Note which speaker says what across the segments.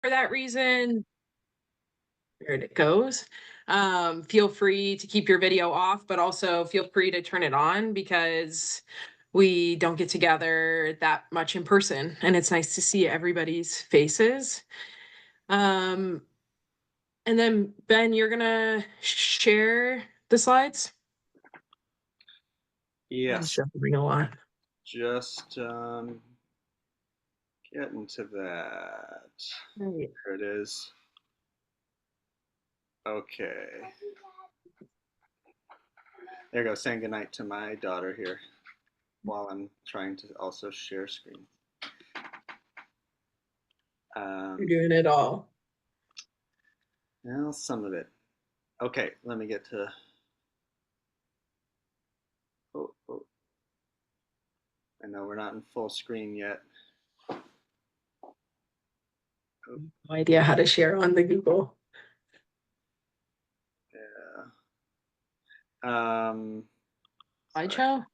Speaker 1: for that reason, there it goes. Feel free to keep your video off, but also feel free to turn it on because we don't get together that much in person, and it's nice to see everybody's faces. And then Ben, you're gonna share the slides?
Speaker 2: Yes.
Speaker 1: Shuffling a lot.
Speaker 2: Just get into that.
Speaker 1: Right.
Speaker 2: There it is. Okay. There you go. Saying goodnight to my daughter here while I'm trying to also share screen.
Speaker 1: You're doing it all.
Speaker 2: Well, some of it. Okay, let me get to. Oh. I know we're not in full screen yet.
Speaker 1: No idea how to share on the Google.
Speaker 2: Yeah.
Speaker 1: Slideshow?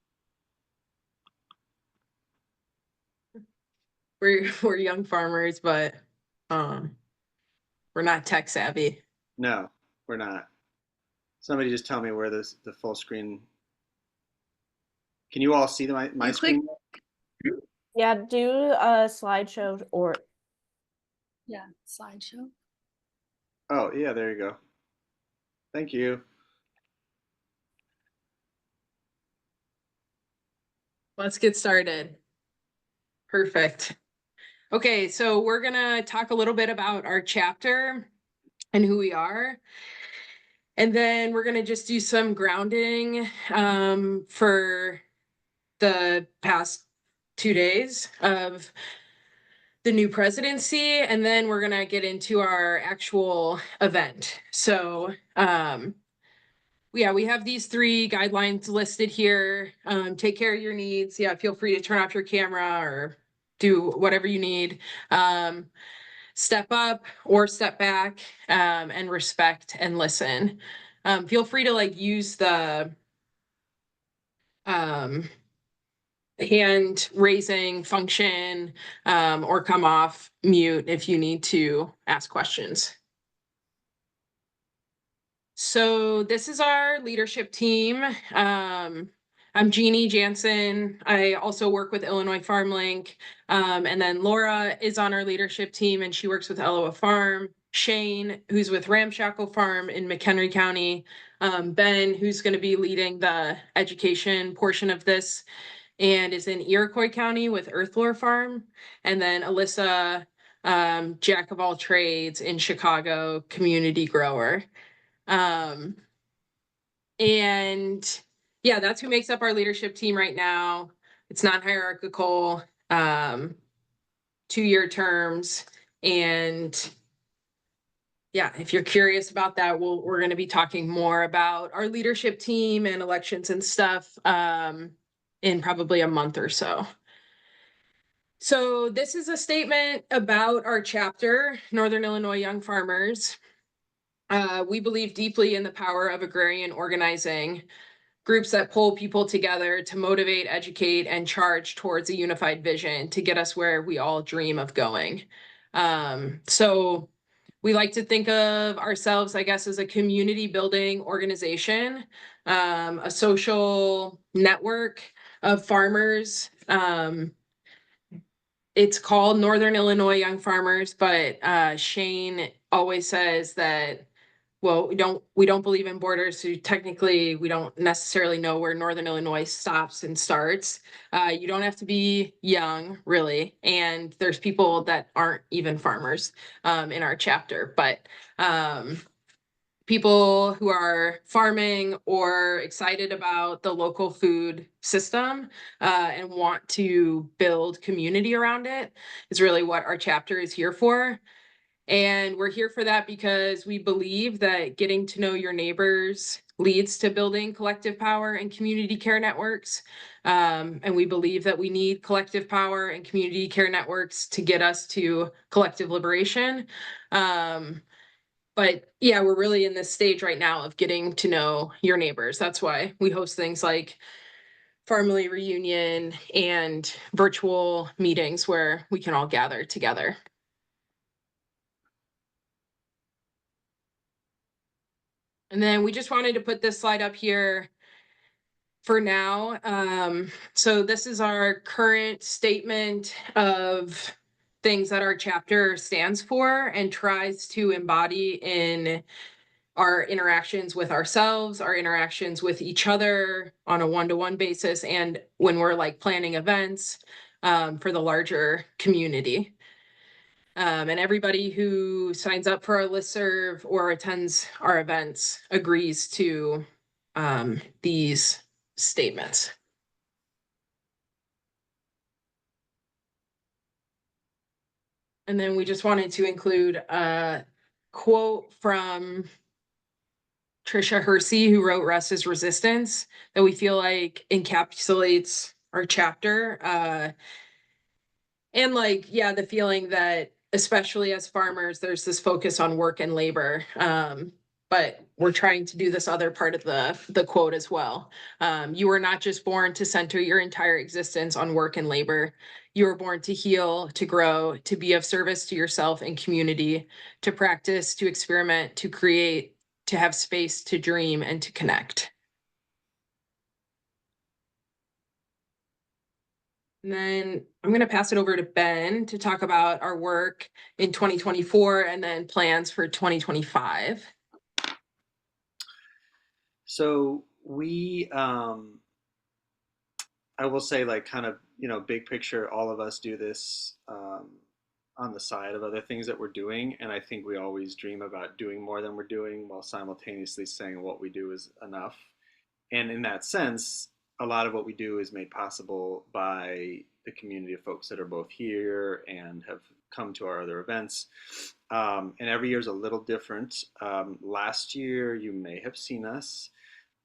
Speaker 1: We're young farmers, but we're not tech savvy.
Speaker 2: No, we're not. Somebody just tell me where the full screen. Can you all see my screen?
Speaker 3: Yeah, do a slideshow or
Speaker 4: Yeah, slideshow.
Speaker 2: Oh, yeah, there you go. Thank you.
Speaker 1: Let's get started. Perfect. Okay, so we're gonna talk a little bit about our chapter and who we are. And then we're gonna just do some grounding for the past 2 days of the new presidency, and then we're gonna get into our actual event. So yeah, we have these 3 guidelines listed here. Take care of your needs. Yeah, feel free to turn off your camera or do whatever you need. Step up or step back, and respect and listen. Feel free to like use the hand raising function, or come off mute if you need to ask questions. So this is our leadership team. I'm Jeannie Jansen. I also work with Illinois Farm Link. And then Laura is on our leadership team and she works with Iowa Farm. Shane, who's with Ramshackle Farm in McHenry County. Ben, who's going to be leading the education portion of this and is in Iroquois County with Earthlore Farm. And then Alyssa, jack of all trades in Chicago, community grower. And yeah, that's who makes up our leadership team right now. It's not hierarchical, 2-year terms. And yeah, if you're curious about that, we're going to be talking more about our leadership team and elections and stuff in probably a month or so. So this is a statement about our chapter, Northern Illinois Young Farmers. We believe deeply in the power of agrarian organizing, groups that pull people together to motivate, educate, and charge towards a unified vision to get us where we all dream of going. So we like to think of ourselves, I guess, as a community building organization, a social network of farmers. It's called Northern Illinois Young Farmers, but Shane always says that, well, we don't believe in borders, so technically we don't necessarily know where Northern Illinois stops and starts. You don't have to be young, really, and there's people that aren't even farmers in our chapter, but people who are farming or excited about the local food system and want to build community around it is really what our chapter is here for. And we're here for that because we believe that getting to know your neighbors leads to building collective power and community care networks. And we believe that we need collective power and community care networks to get us to collective liberation. But yeah, we're really in this stage right now of getting to know your neighbors. That's why we host things like Family Reunion and virtual meetings where we can all gather together. And then we just wanted to put this slide up here for now. So this is our current statement of things that our chapter stands for and tries to embody in our interactions with ourselves, our interactions with each other on a one-to-one basis, and when we're like planning events for the larger community. And everybody who signs up for our listserv or attends our events agrees to these statements. And then we just wanted to include a quote from Trisha Hersey, who wrote Rest is Resistance, that we feel like encapsulates our chapter. And like, yeah, the feeling that especially as farmers, there's this focus on work and labor. But we're trying to do this other part of the quote as well. You were not just born to center your entire existence on work and labor. You were born to heal, to grow, to be of service to yourself and community, to practice, to experiment, to create, to have space to dream and to connect. And then I'm going to pass it over to Ben to talk about our work in 2024 and then plans for 2025.
Speaker 2: So we, I will say, like, kind of, big picture, all of us do this on the side of other things that we're doing. And I think we always dream about doing more than we're doing while simultaneously saying what we do is enough. And in that sense, a lot of what we do is made possible by the community of folks that are both here and have come to our other events. And every year is a little different. Last year, you may have seen us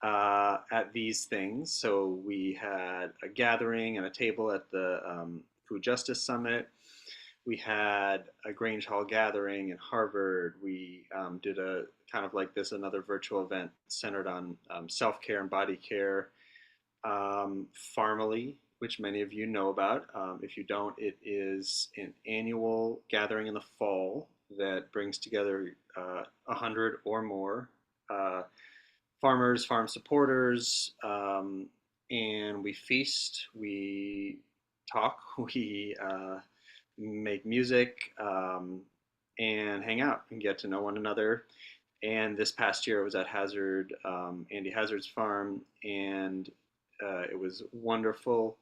Speaker 2: at these things. So we had a gathering and a table at the Food Justice Summit. We had a Grange Hall gathering in Harvard. We did a kind of like this, another virtual event centered on self-care and body care. Farmily, which many of you know about. If you don't, it is an annual gathering in the fall that brings together 100 or more farmers, farm supporters, and we feast, we talk, we make music, and hang out and get to know one another. And this past year, I was at Hazard, Andy Hazard's farm, and it was wonderful.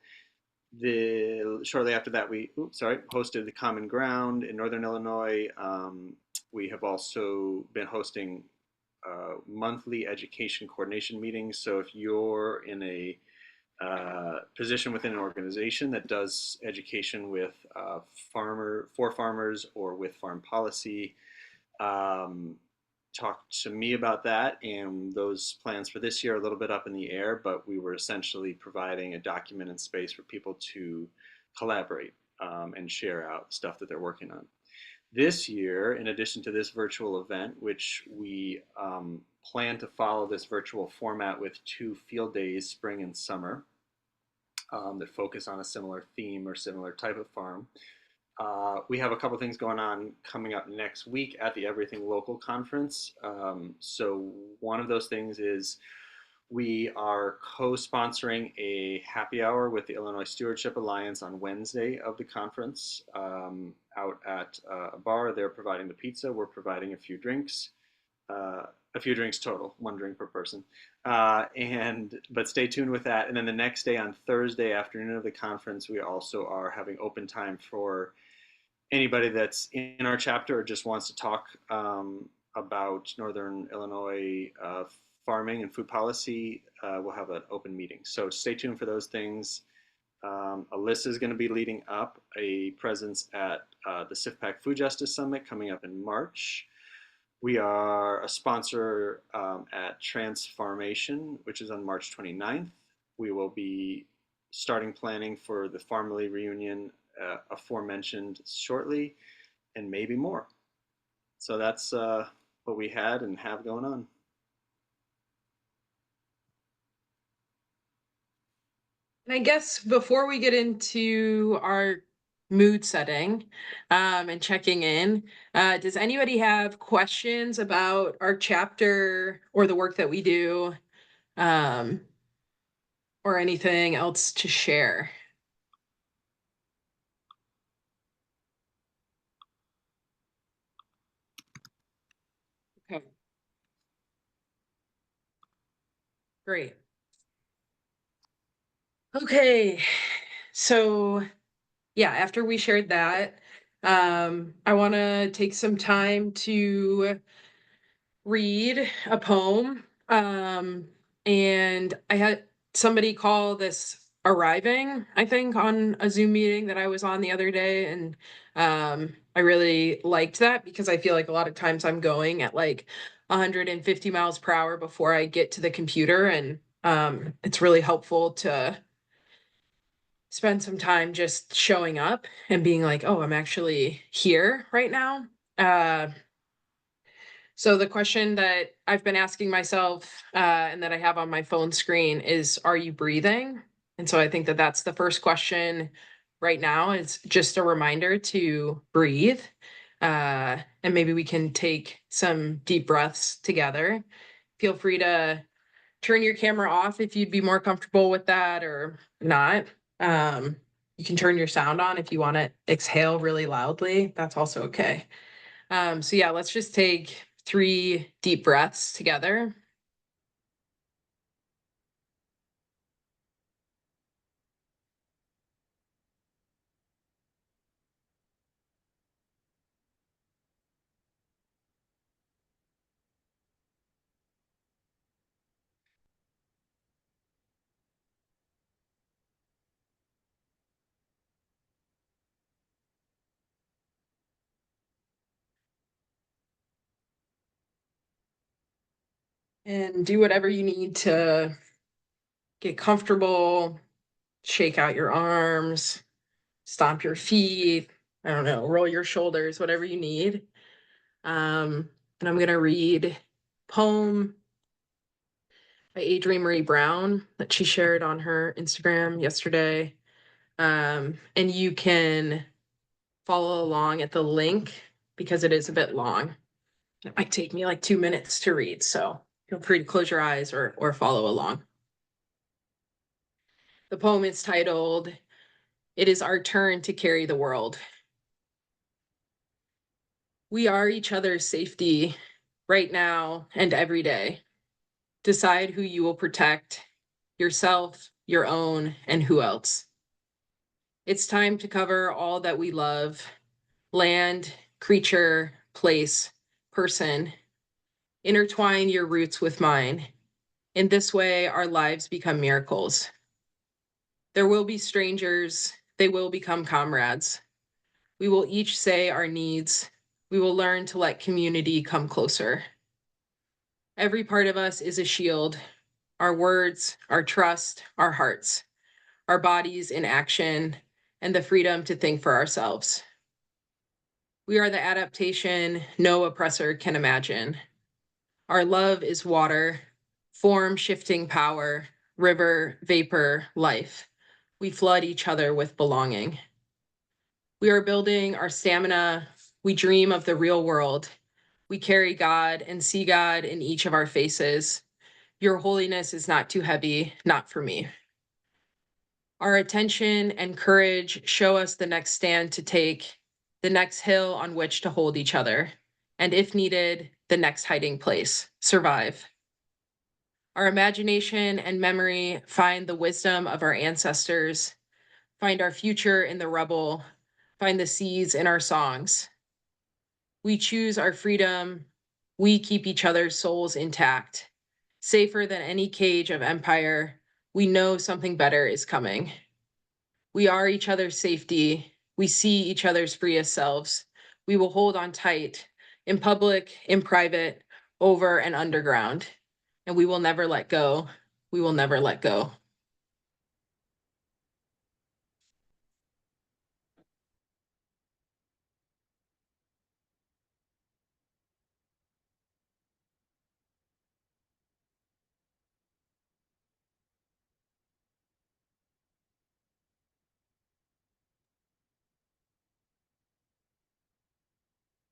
Speaker 2: Shortly after that, we hosted the Common Ground in Northern Illinois. We have also been hosting monthly education coordination meetings. So if you're in a position within an organization that does education with for farmers or with farm policy, talk to me about that. And those plans for this year are a little bit up in the air, but we were essentially providing a document and space for people to collaborate and share out stuff that they're working on. This year, in addition to this virtual event, which we plan to follow this virtual format with 2 field days, spring and summer, that focus on a similar theme or similar type of farm. We have a couple things going on coming up next week at the Everything Local Conference. So one of those things is we are co-sponsoring a happy hour with the Illinois Stewardship Alliance on Wednesday of the conference out at a bar. They're providing the pizza. We're providing a few drinks total, 1 drink per person. But stay tuned with that. And then the next day, on Thursday afternoon of the conference, we also are having open time for anybody that's in our chapter or just wants to talk about Northern Illinois farming and food policy. We'll have an open meeting. So stay tuned for those things. Alyssa is going to be leading up a presence at the SIFPAC Food Justice Summit coming up in March. We are a sponsor at Transformation, which is on March 29th. We will be starting planning for the Farmily reunion aforementioned shortly, and maybe more. So that's what we had and have going on.
Speaker 1: And I guess before we get into our mood setting, and checking in. Does anybody have questions about our chapter or the work that we do, um, or anything else to share? Okay. Great. Okay. So yeah, after we shared that, I want to take some time to read a poem. And I had somebody call this arriving, I think, on a Zoom meeting that I was on the other day. And I really liked that because I feel like a lot of times I'm going at like 150 miles per hour before I get to the computer. And it's really helpful to spend some time just showing up and being like, oh, I'm actually here right now. Uh, so the question that I've been asking myself, and that I have on my phone screen is, are you breathing? And so I think that that's the first question right now. It's just a reminder to breathe. And maybe we can take some deep breaths together. Feel free to turn your camera off if you'd be more comfortable with that or not. Um, you can turn your sound on if you want to exhale really loudly. That's also okay. So yeah, let's just take 3 deep breaths together. And do whatever you need to get comfortable, shake out your arms, stomp your feet, I don't know, roll your shoulders, whatever you need. And I'm gonna read poem by Adrienne Marie Brown that she shared on her Instagram yesterday. And you can follow along at the link because it is a bit long. It might take me like 2 minutes to read, so feel free to close your eyes or follow along. The poem is titled, It is Our Turn to Carry the World. We are each other's safety right now and every day. Decide who you will protect, yourself, your own, and who else. It's time to cover all that we love, land, creature, place, person. Intertwine your roots with mine. In this way, our lives become miracles. There will be strangers, they will become comrades. We will each say our needs. We will learn to let community come closer. Every part of us is a shield. Our words, our trust, our hearts, our bodies in action, and the freedom to think for ourselves. We are the adaptation no oppressor can imagine. Our love is water, form shifting power, river, vapor, life. We flood each other with belonging. We are building our stamina. We dream of the real world. We carry God and see God in each of our faces. Your holiness is not too heavy, not for me. Our attention and courage show us the next stand to take, the next hill on which to hold each other, and if needed, the next hiding place, survive. Our imagination and memory find the wisdom of our ancestors, find our future in the rubble, find the seeds in our songs. We choose our freedom. We keep each other's souls intact. Safer than any cage of empire, we know something better is coming. We are each other's safety. We see each other's freest selves. We will hold on tight, in public, in private, over and underground. And we will never let go. We will never let go.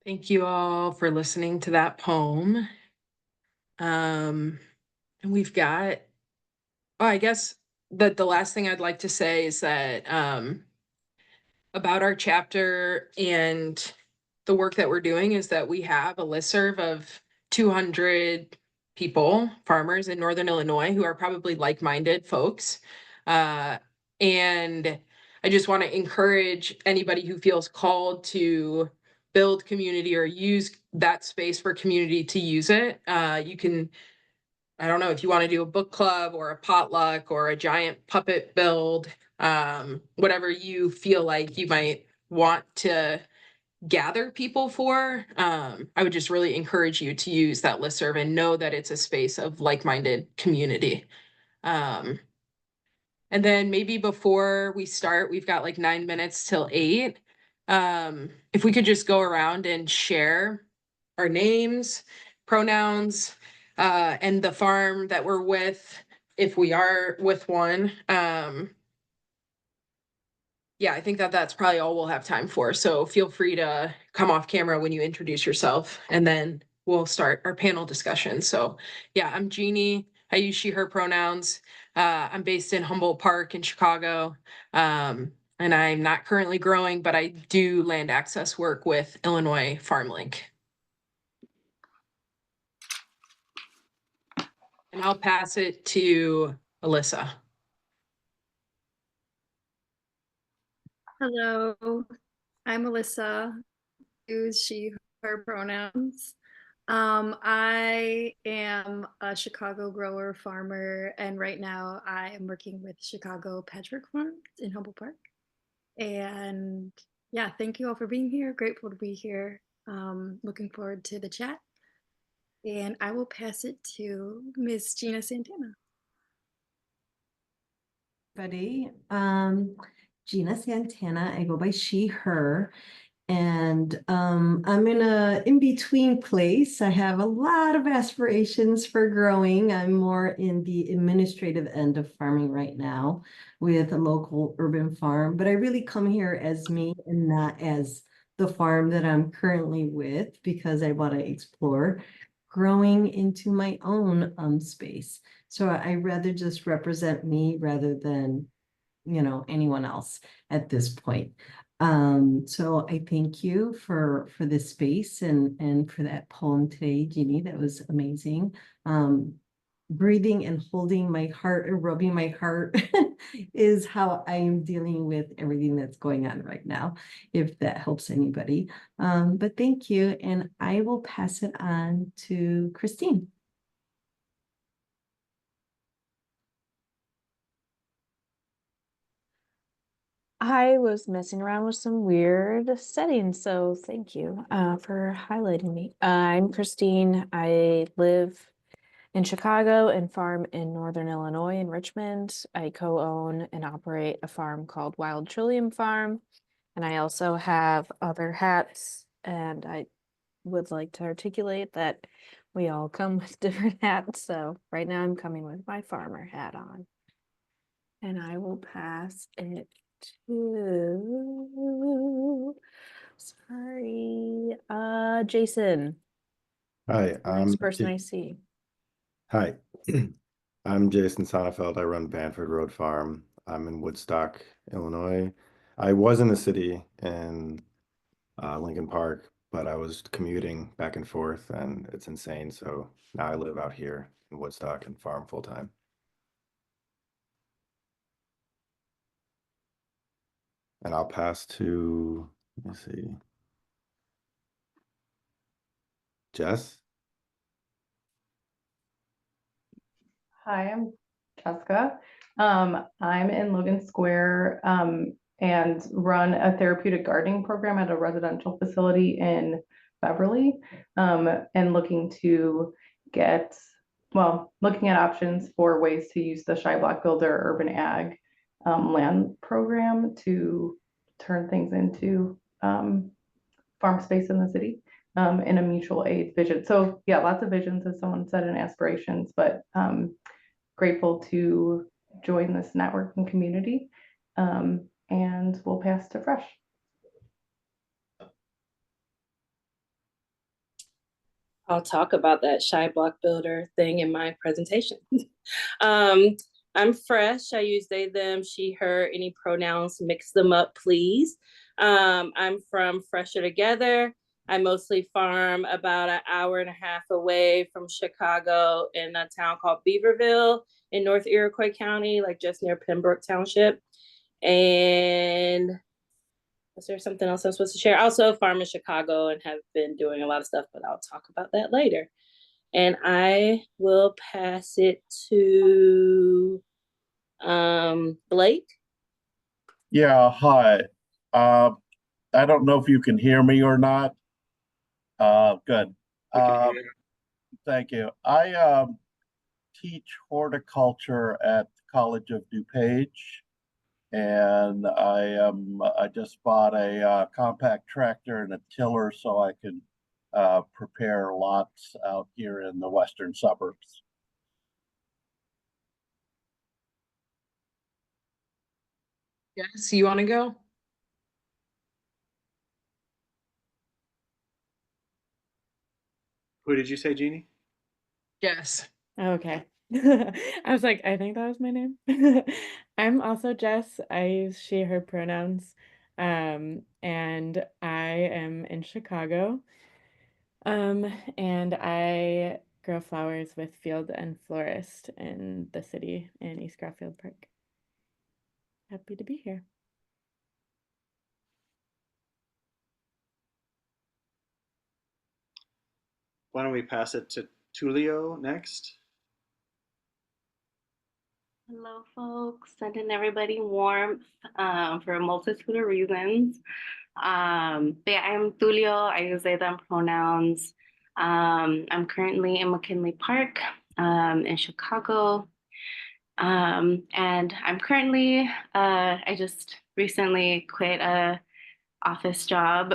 Speaker 1: Thank you all for listening to that poem. And we've got, oh, I guess that the last thing I'd like to say is that about our chapter and the work that we're doing is that we have a listserv of 200 people, farmers in Northern Illinois, who are probably like-minded folks. And I just want to encourage anybody who feels called to build community or use that space for community to use it. You can, I don't know, if you want to do a book club or a potluck or a giant puppet build, whatever you feel like you might want to gather people for, I would just really encourage you to use that listserv and know that it's a space of like-minded community. And then maybe before we start, we've got like 9 minutes till 8. If we could just go around and share our names, pronouns, and the farm that we're with, if we are with one. Yeah, I think that that's probably all we'll have time for. So feel free to come off camera when you introduce yourself, and then we'll start our panel discussion. So yeah, I'm Jeannie. I use she, her pronouns. I'm based in Humboldt Park in Chicago. And I'm not currently growing, but I do land access work with Illinois FarmLink. And I'll pass it to Alyssa.
Speaker 4: Hello, I'm Alyssa. Use she, her pronouns. I am a Chicago grower farmer, and right now I am working with Chicago Patchwork Farms in Humboldt Park. And yeah, thank you all for being here. Grateful to be here. Looking forward to the chat. And I will pass it to Miss Gina Santana.
Speaker 5: Everybody, Gina Santana. I go by she, her, and I'm in a in-between place. I have a lot of aspirations for growing. I'm more in the administrative end of farming right now with a local urban farm, but I really come here as me and not as the farm that I'm currently with, because I want to explore growing into my own space. So I rather just represent me rather than, anyone else at this point. So I thank you for this space and for that poem today, Jeannie. That was amazing. Breathing and holding my heart and rubbing my heart is how I am dealing with everything that's going on right now, if that helps anybody. But thank you, and I will pass it on to Christine.
Speaker 3: I was messing around with some weird settings, so thank you for highlighting me. I'm Christine. I live in Chicago and farm in Northern Illinois in Richmond. I co-own and operate a farm called Wild Trillium Farm, and I also have other hats, and I would like to articulate that we all come with different hats. So right now I'm coming with my farmer hat on, and I will pass it to, sorry, Jason.
Speaker 6: Hi,
Speaker 3: Next person I see.
Speaker 6: Hi, I'm Jason Sonnefeldt. I run Banford Road Farm. I'm in Woodstock, Illinois. I was in the city in Lincoln Park, but I was commuting back and forth, and it's insane. So now I live out here in Woodstock and farm full time. And I'll pass to, let me see, Jess.
Speaker 7: Hi, I'm Jessica. I'm in Logan Square and run a therapeutic gardening program at a residential facility in Beverly, and looking at options for ways to use the Shy Block Builder Urban Ag land program to turn things into farm space in the city in a mutual aid vision. So yeah, lots of visions, as someone said, and aspirations, but grateful to join this networking community. And we'll pass to Fresh.
Speaker 8: I'll talk about that shy block builder thing in my presentation. um, I'm fresh. I use they, them, she, her, any pronouns, mix them up, please. I'm from Fresher Together. I mostly farm about an hour and a half away from Chicago in a town called Beaverville in North Iroquois County, like just near Pembroke Township. And is there something else I'm supposed to share? I also farm in Chicago and have been doing a lot of stuff, but I'll talk about that later. And I will pass it to Blake.
Speaker 9: Yeah, hi. I don't know if you can hear me or not. Good.
Speaker 2: We can hear you.
Speaker 9: Thank you. I teach horticulture at the College of DuPage, and I just bought a compact tractor and a tiller so I can prepare lots out here in the western suburbs.
Speaker 1: Yes, you want to go?
Speaker 2: Who did you say, Jeannie?
Speaker 1: Yes.
Speaker 3: Okay. I was like, I think that was my name. I'm also Jess. I use she, her pronouns. And I am in Chicago. And I grow flowers with Field and Florist in the city in East Garfield Park. Happy to be here.
Speaker 2: Why don't we pass it to Tulio next?
Speaker 10: Hello, folks. Sending everybody warmth for a multitude of reasons. But yeah, I'm Tulio. I use they, them pronouns. I'm currently in McKinley Park in Chicago. And I'm currently, I just recently quit a office job.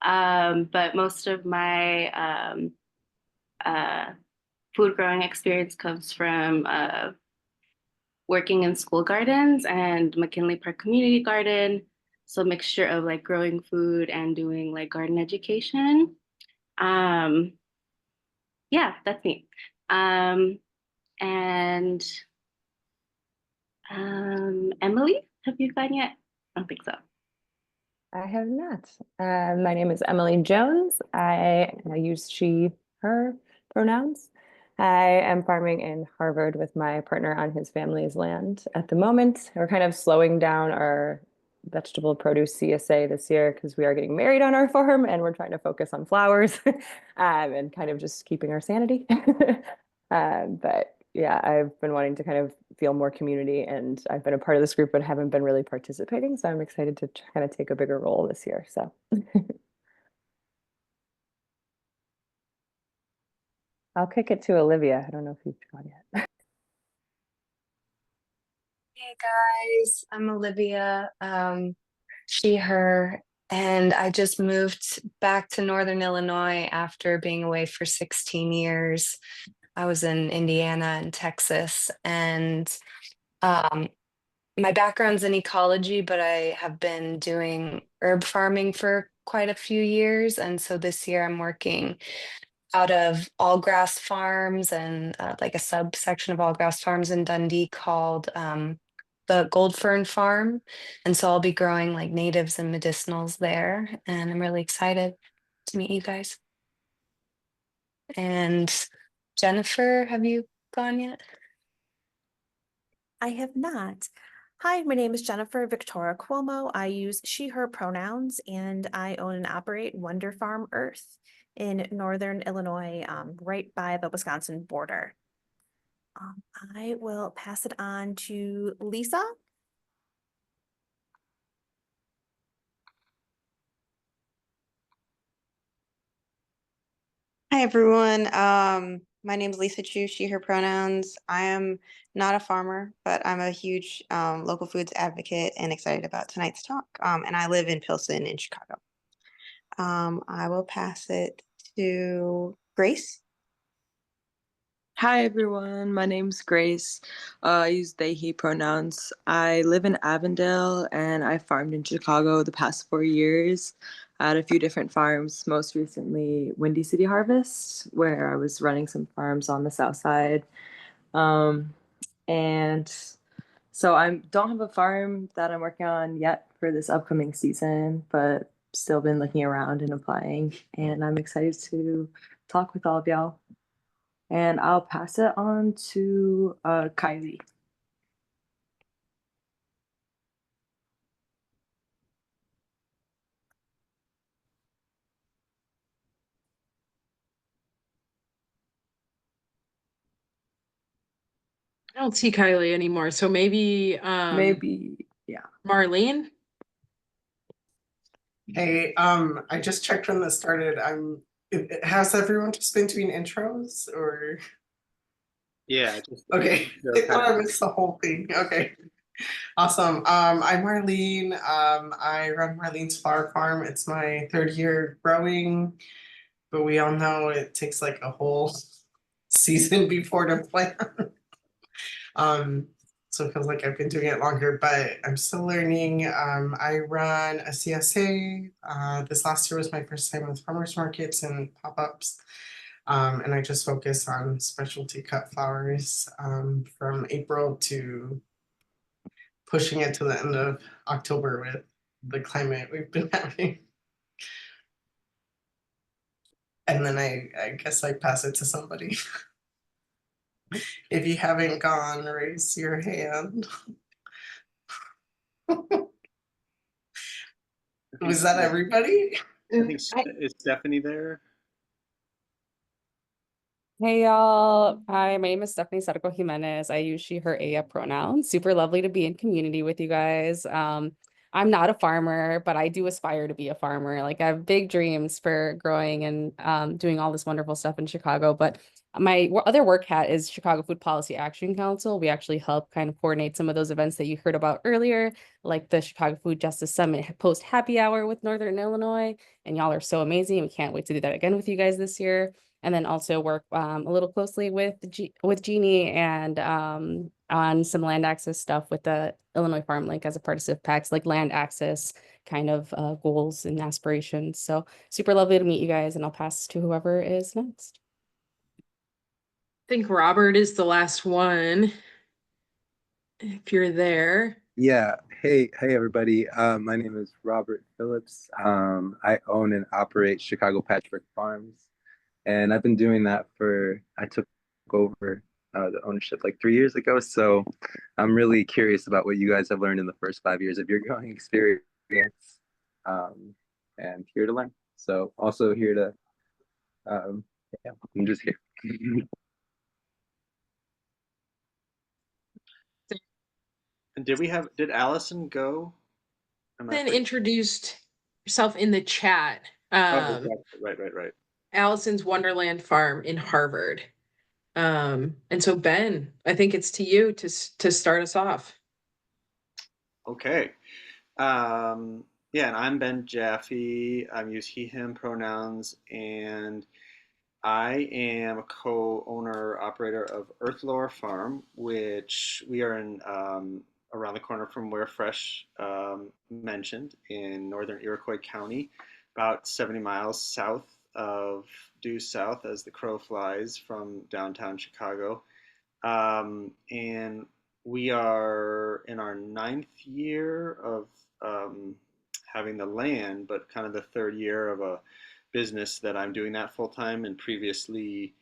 Speaker 10: But most of my food growing experience comes from working in school gardens and McKinley Park Community Garden. So a mixture of like growing food and doing like garden education. Yeah, that's me. And Emily, have you gone yet? I don't think so.
Speaker 3: I have not. My name is Emily Jones. I use she, her pronouns. I am farming in Harvard with my partner on his family's land. At the moment, we're kind of slowing down our vegetable produce CSA this year because we are getting married on our farm and we're trying to focus on flowers and kind of just keeping our sanity. But yeah, I've been wanting to kind of feel more community and I've been a part of this group but haven't been really participating. So I'm excited to kind of take a bigger role this year. So I'll kick it to Olivia. I don't know if you've gone yet.
Speaker 11: Hey guys, I'm Olivia, she, her, and I just moved back to Northern Illinois after being away for 16 years. I was in Indiana and Texas, and my background's in ecology, but I have been doing herb farming for quite a few years. And so this year I'm working out of All Grass Farms and like a subsection of All Grass Farms in Dundee called the Gold Fern Farm. And so I'll be growing like natives and medicinals there. And I'm really excited to meet you guys. And Jennifer, have you gone yet?
Speaker 12: I have not. Hi, my name is Jennifer Viktora-Cuomo. I use she, her pronouns, and I own and operate Wonder Farm Earth in Northern Illinois, right by the Wisconsin border. I will pass it on to Lisa.
Speaker 13: Hi, everyone. My name is Lisa Chu, she, her pronouns. I am not a farmer, but I'm a huge local foods advocate and excited about tonight's talk. And I live in Pilsen in Chicago. I will pass it to Grace.
Speaker 14: Hi everyone, my name's Grace. I use they, he pronouns. I live in Avondale and I farmed in Chicago the past 4 years. at a few different farms, most recently Windy City Harvest, where I was running some farms on the south side. And so I don't have a farm that I'm working on yet for this upcoming season, but still been looking around and applying. And I'm excited to talk with all of y'all. And I'll pass it on to Kylie.
Speaker 1: I don't see Kylie anymore. So maybe
Speaker 14: yeah.
Speaker 1: Marlene.
Speaker 15: Hey, I just checked when this started. Has everyone just been doing intros or?
Speaker 2: Yeah, just
Speaker 15: Okay, I thought I missed the whole thing. Okay, awesome. I'm Marlene. I run Marlene's Flower Farm. It's my 3rd year growing, but we all know it takes like a whole season before to plant. So it feels like I've been doing it longer, but I'm still learning. I run a CSA. This last year was my first time with farmers markets and pop-ups. And I just focus on specialty cut flowers from April to pushing it to the end of October with the climate we've been having. And then I guess I pass it to somebody. If you haven't gone, raise your hand. Was that everybody?
Speaker 2: I think is Stephanie there?
Speaker 16: Hey y'all, hi, my name is Stephanie Sarco Jimenez. I use she, her, ella pronouns. Super lovely to be in community with you guys. I'm not a farmer, but I do aspire to be a farmer. Like I have big dreams for growing and doing all this wonderful stuff in Chicago. But my other work hat is Chicago Food Policy Action Council. We actually help kind of coordinate some of those events that you heard about earlier, like the Chicago Food Justice Summit post happy hour with Northern Illinois. And y'all are so amazing. We can't wait to do that again with you guys this year. And then also work a little closely with Jeannie and on some land access stuff with the Illinois Farm Link as a part of CIFPAC's like land access kind of goals and aspirations. So super lovely to meet you guys, and I'll pass to whoever is next.
Speaker 1: I think Robert is the last one. If you're there.
Speaker 17: Yeah. Hey, everybody. My name is Robert Phillips. I own and operate Chicago Patchwork Farms. And I've been doing that I took over the ownership like 3 years ago. So I'm really curious about what you guys have learned in the first 5 years of your growing experience, and here to learn. So also here to, yeah, I'm just here.
Speaker 2: And did Allison go?
Speaker 1: Then introduced herself in the chat.
Speaker 2: Right.
Speaker 1: Allison's Wonderland Farm in Harvard. And so Ben, I think it's to you to start us off.
Speaker 2: Okay. Yeah, and I'm Ben Jaffe. I use he, him pronouns, and I am a co-owner operator of Earthlore Farm, which we are in around the corner from where Fresh mentioned in northern Iroquois County, about 70 miles south of due south as the crow flies from downtown Chicago. And we are in our 9th year of having the land, but kind of the 3rd year of a business that I'm doing that full time. And previously,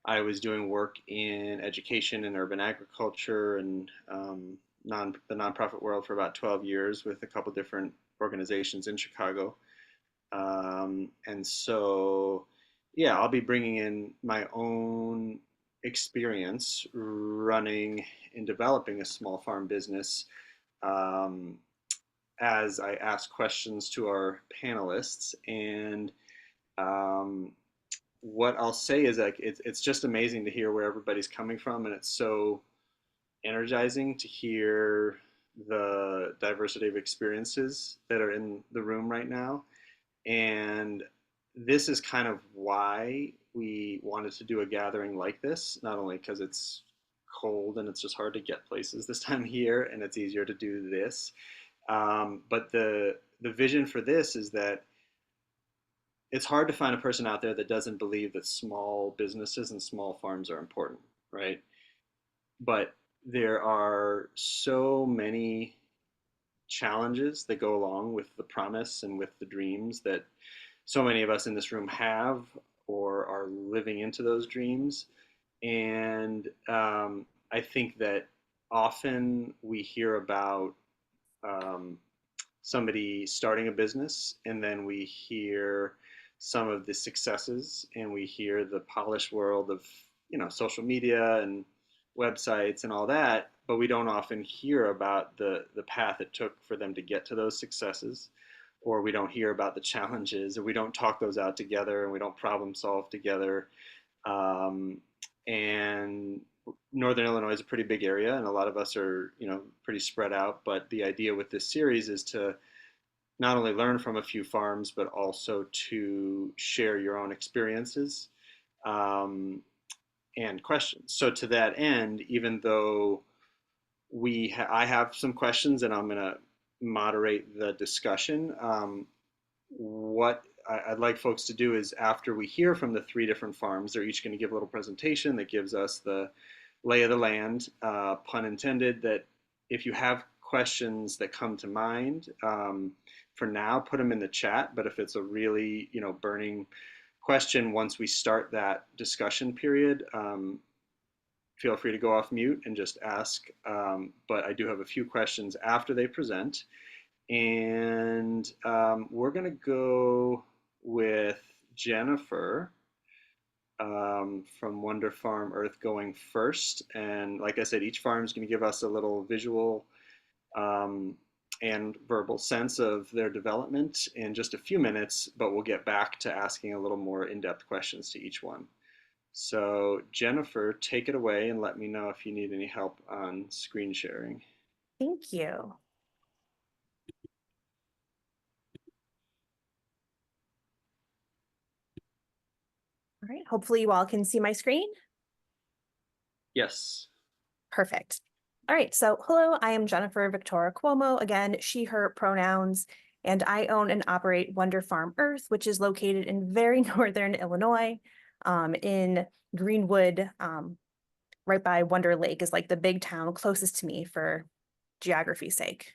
Speaker 2: I was doing work in education and urban agriculture and the nonprofit world for about 12 years with a couple different organizations in Chicago. And so, yeah, I'll be bringing in my own experience running and developing a small farm business as I ask questions to our panelists. And what I'll say is like it's just amazing to hear where everybody's coming from, and it's so energizing to hear the diversity of experiences that are in the room right now. And this is kind of why we wanted to do a gathering like this, not only because it's cold and it's just hard to get places this time of year and it's easier to do this, but the vision for this is that it's hard to find a person out there that doesn't believe that small businesses and small farms are important, right? But there are so many challenges that go along with the promise and with the dreams that so many of us in this room have or are living into those dreams. And I think that often we hear about um, somebody starting a business, and then we hear some of the successes, and we hear the polished world of social media and websites and all that, but we don't often hear about the path it took for them to get to those successes, or we don't hear about the challenges, or we don't talk those out together, and we don't problem solve together. Um, and Northern Illinois is a pretty big area, and a lot of us are, pretty spread out. But the idea with this series is to not only learn from a few farms, but also to share your own experiences um, and questions. So to that end, even though I have some questions, and I'm going to moderate the discussion. What I'd like folks to do is, after we hear from the 3 different farms, they're each going to give a little presentation that gives us the lay of the land, pun intended, that if you have questions that come to mind, for now, put them in the chat. But if it's a really, burning question once we start that discussion period, feel free to go off mute and just ask. But I do have a few questions after they present. And we're going to go with Jennifer from Wonder Farm Earth going first. And like I said, each farm is going to give us a little visual and verbal sense of their development in just a few minutes, but we'll get back to asking a little more in-depth questions to each one. So Jennifer, take it away and let me know if you need any help on screen sharing.
Speaker 12: Thank you. All right, hopefully you all can see my screen.
Speaker 2: Yes.
Speaker 12: Perfect. All right, so hello, I am Jennifer Viktora-Cuomo, again, she, her pronouns, and I own and operate Wonder Farm Earth, which is located in very northern Illinois, in Greenwood, right by Wonder Lake is like the big town closest to me for geography's sake.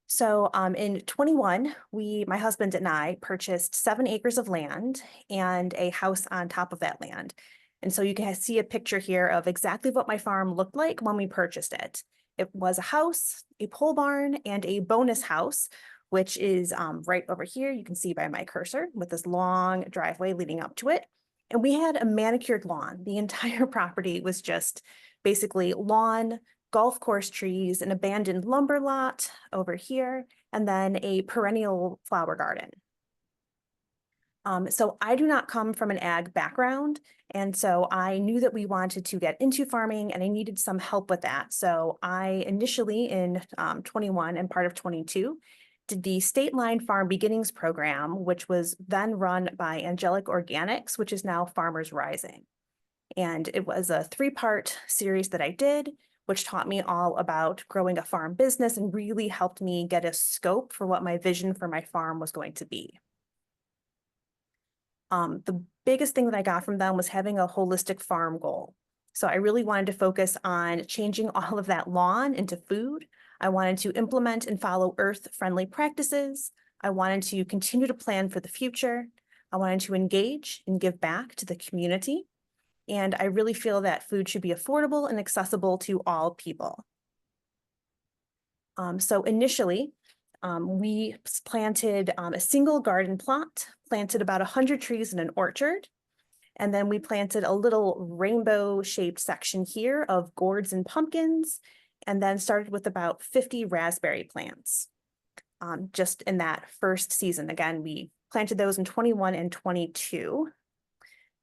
Speaker 12: So in 21, my husband and I purchased 7 acres of land and a house on top of that land. And so you can see a picture here of exactly what my farm looked like when we purchased it. It was a house, a pole barn, and a bonus house, which is right over here. You can see by my cursor with this long driveway leading up to it. And we had a manicured lawn. The entire property was just basically lawn, golf course trees, an abandoned lumber lot over here, and then a perennial flower garden. So I do not come from an ag background, and so I knew that we wanted to get into farming and I needed some help with that. So I initially in 21 and part of 22 did the State Line Farm Beginnings program, which was then run by Angelic Organics, which is now Farmers Rising. And it was a 3-part series that I did, which taught me all about growing a farm business and really helped me get a scope for what my vision for my farm was going to be. The biggest thing that I got from them was having a holistic farm goal. So I really wanted to focus on changing all of that lawn into food. I wanted to implement and follow earth-friendly practices. I wanted to continue to plan for the future. I wanted to engage and give back to the community. And I really feel that food should be affordable and accessible to all people. So initially, we planted a single garden plot, planted about 100 trees in an orchard. And then we planted a little rainbow shaped section here of gourds and pumpkins, and then started with about 50 raspberry plants. Just in that first season. Again, we planted those in 21 and 22.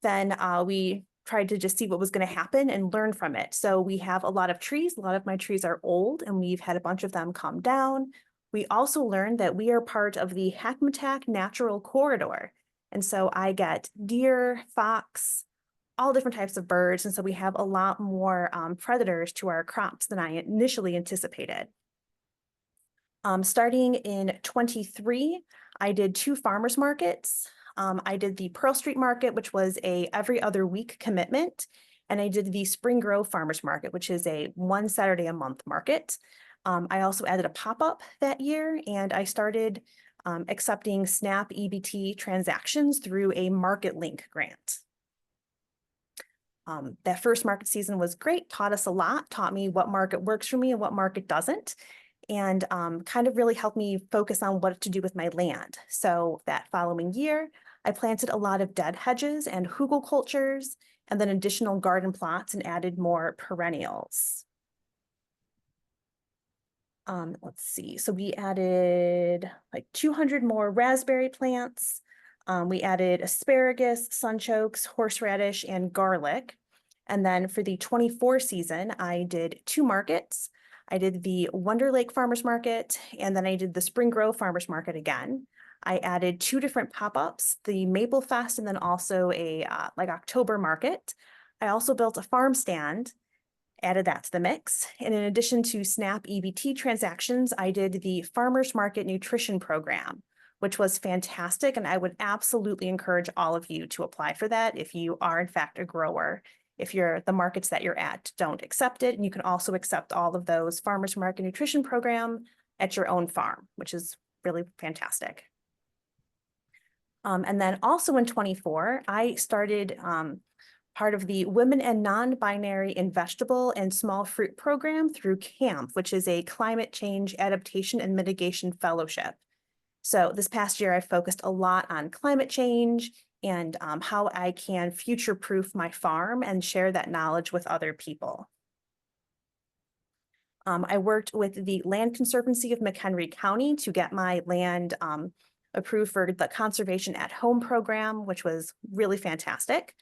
Speaker 12: Then we tried to just see what was going to happen and learn from it. So we have a lot of trees. A lot of my trees are old, and we've had a bunch of them come down. We also learned that we are part of the Hackmatack Natural Corridor. And so I get deer, fox, all different types of birds. And so we have a lot more predators to our crops than I initially anticipated. Starting in 23, I did 2 farmers markets. I did the Pearl Street Market, which was a every other week commitment. And I did the Spring Grove Farmers Market, which is a one Saturday a month market. I also added a pop-up that year, and I started accepting SNAP EBT transactions through a Market Link grant. That first market season was great, taught us a lot, taught me what market works for me and what market doesn't, and kind of really helped me focus on what to do with my land. So that following year, I planted a lot of dead hedges and hugel cultures, and then additional garden plots and added more perennials. Let's see, so we added like 200 more raspberry plants. We added asparagus, sunchokes, horseradish, and garlic. And then for the 24 season, I did 2 markets. I did the Wonder Lake Farmers Market, and then I did the Spring Grove Farmers Market again. I added 2 different pop-ups, the Maple Fest, and then also a like October market. I also built a farm stand, added that to the mix. And in addition to SNAP EBT transactions, I did the Farmers Market Nutrition Program, which was fantastic. And I would absolutely encourage all of you to apply for that if you are in fact a grower. If the markets that you're at don't accept it, and you can also accept all of those Farmers Market Nutrition Program at your own farm, which is really fantastic. And then also in 24, I started part of the Women and Non-Binary in Vegetable and Small Fruit Program through CAMP, which is a Climate Change Adaptation and Mitigation Fellowship. So this past year, I focused a lot on climate change and how I can future-proof my farm and share that knowledge with other people. I worked with the Land Conservancy of McHenry County to get my land approved for the Conservation at Home program, which was really fantastic.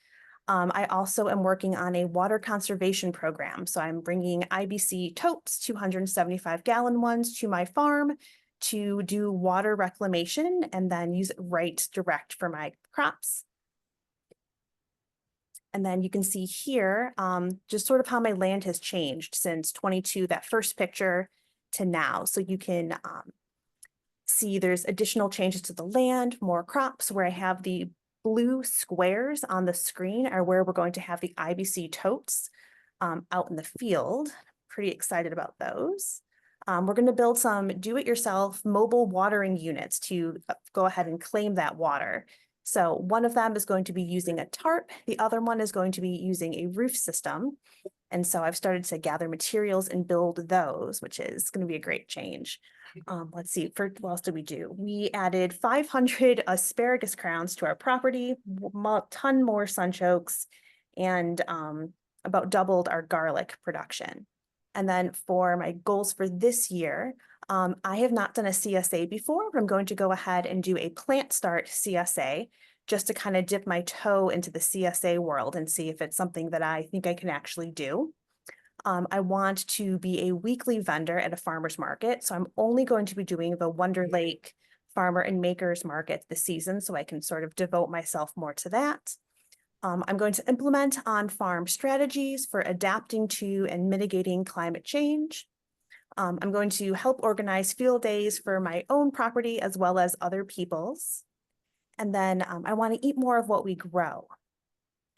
Speaker 12: I also am working on a water conservation program. So I'm bringing IBC totes, 275-gallon ones, to my farm to do water reclamation and then use it right direct for my crops. And then you can see here just sort of how my land has changed since 22, that first picture, to now. So you can see there's additional changes to the land, more crops. Where I have the blue squares on the screen are where we're going to have the IBC totes out in the field. Pretty excited about those. We're going to build some do-it-yourself mobile watering units to go ahead and claim that water. So one of them is going to be using a tarp. The other one is going to be using a roof system. And so I've started to gather materials and build those, which is going to be a great change. Let's see, what else did we do? We added 500 asparagus crowns to our property, a ton more sunchokes, and about doubled our garlic production. And then for my goals for this year, I have not done a CSA before, but I'm going to go ahead and do a plant start CSA just to kind of dip my toe into the CSA world and see if it's something that I think I can actually do. I want to be a weekly vendor at a farmer's market. So I'm only going to be doing the Wonder Lake Farmer and Makers Market this season, so I can sort of devote myself more to that. I'm going to implement on-farm strategies for adapting to and mitigating climate change. I'm going to help organize field days for my own property as well as other people's. And then I want to eat more of what we grow.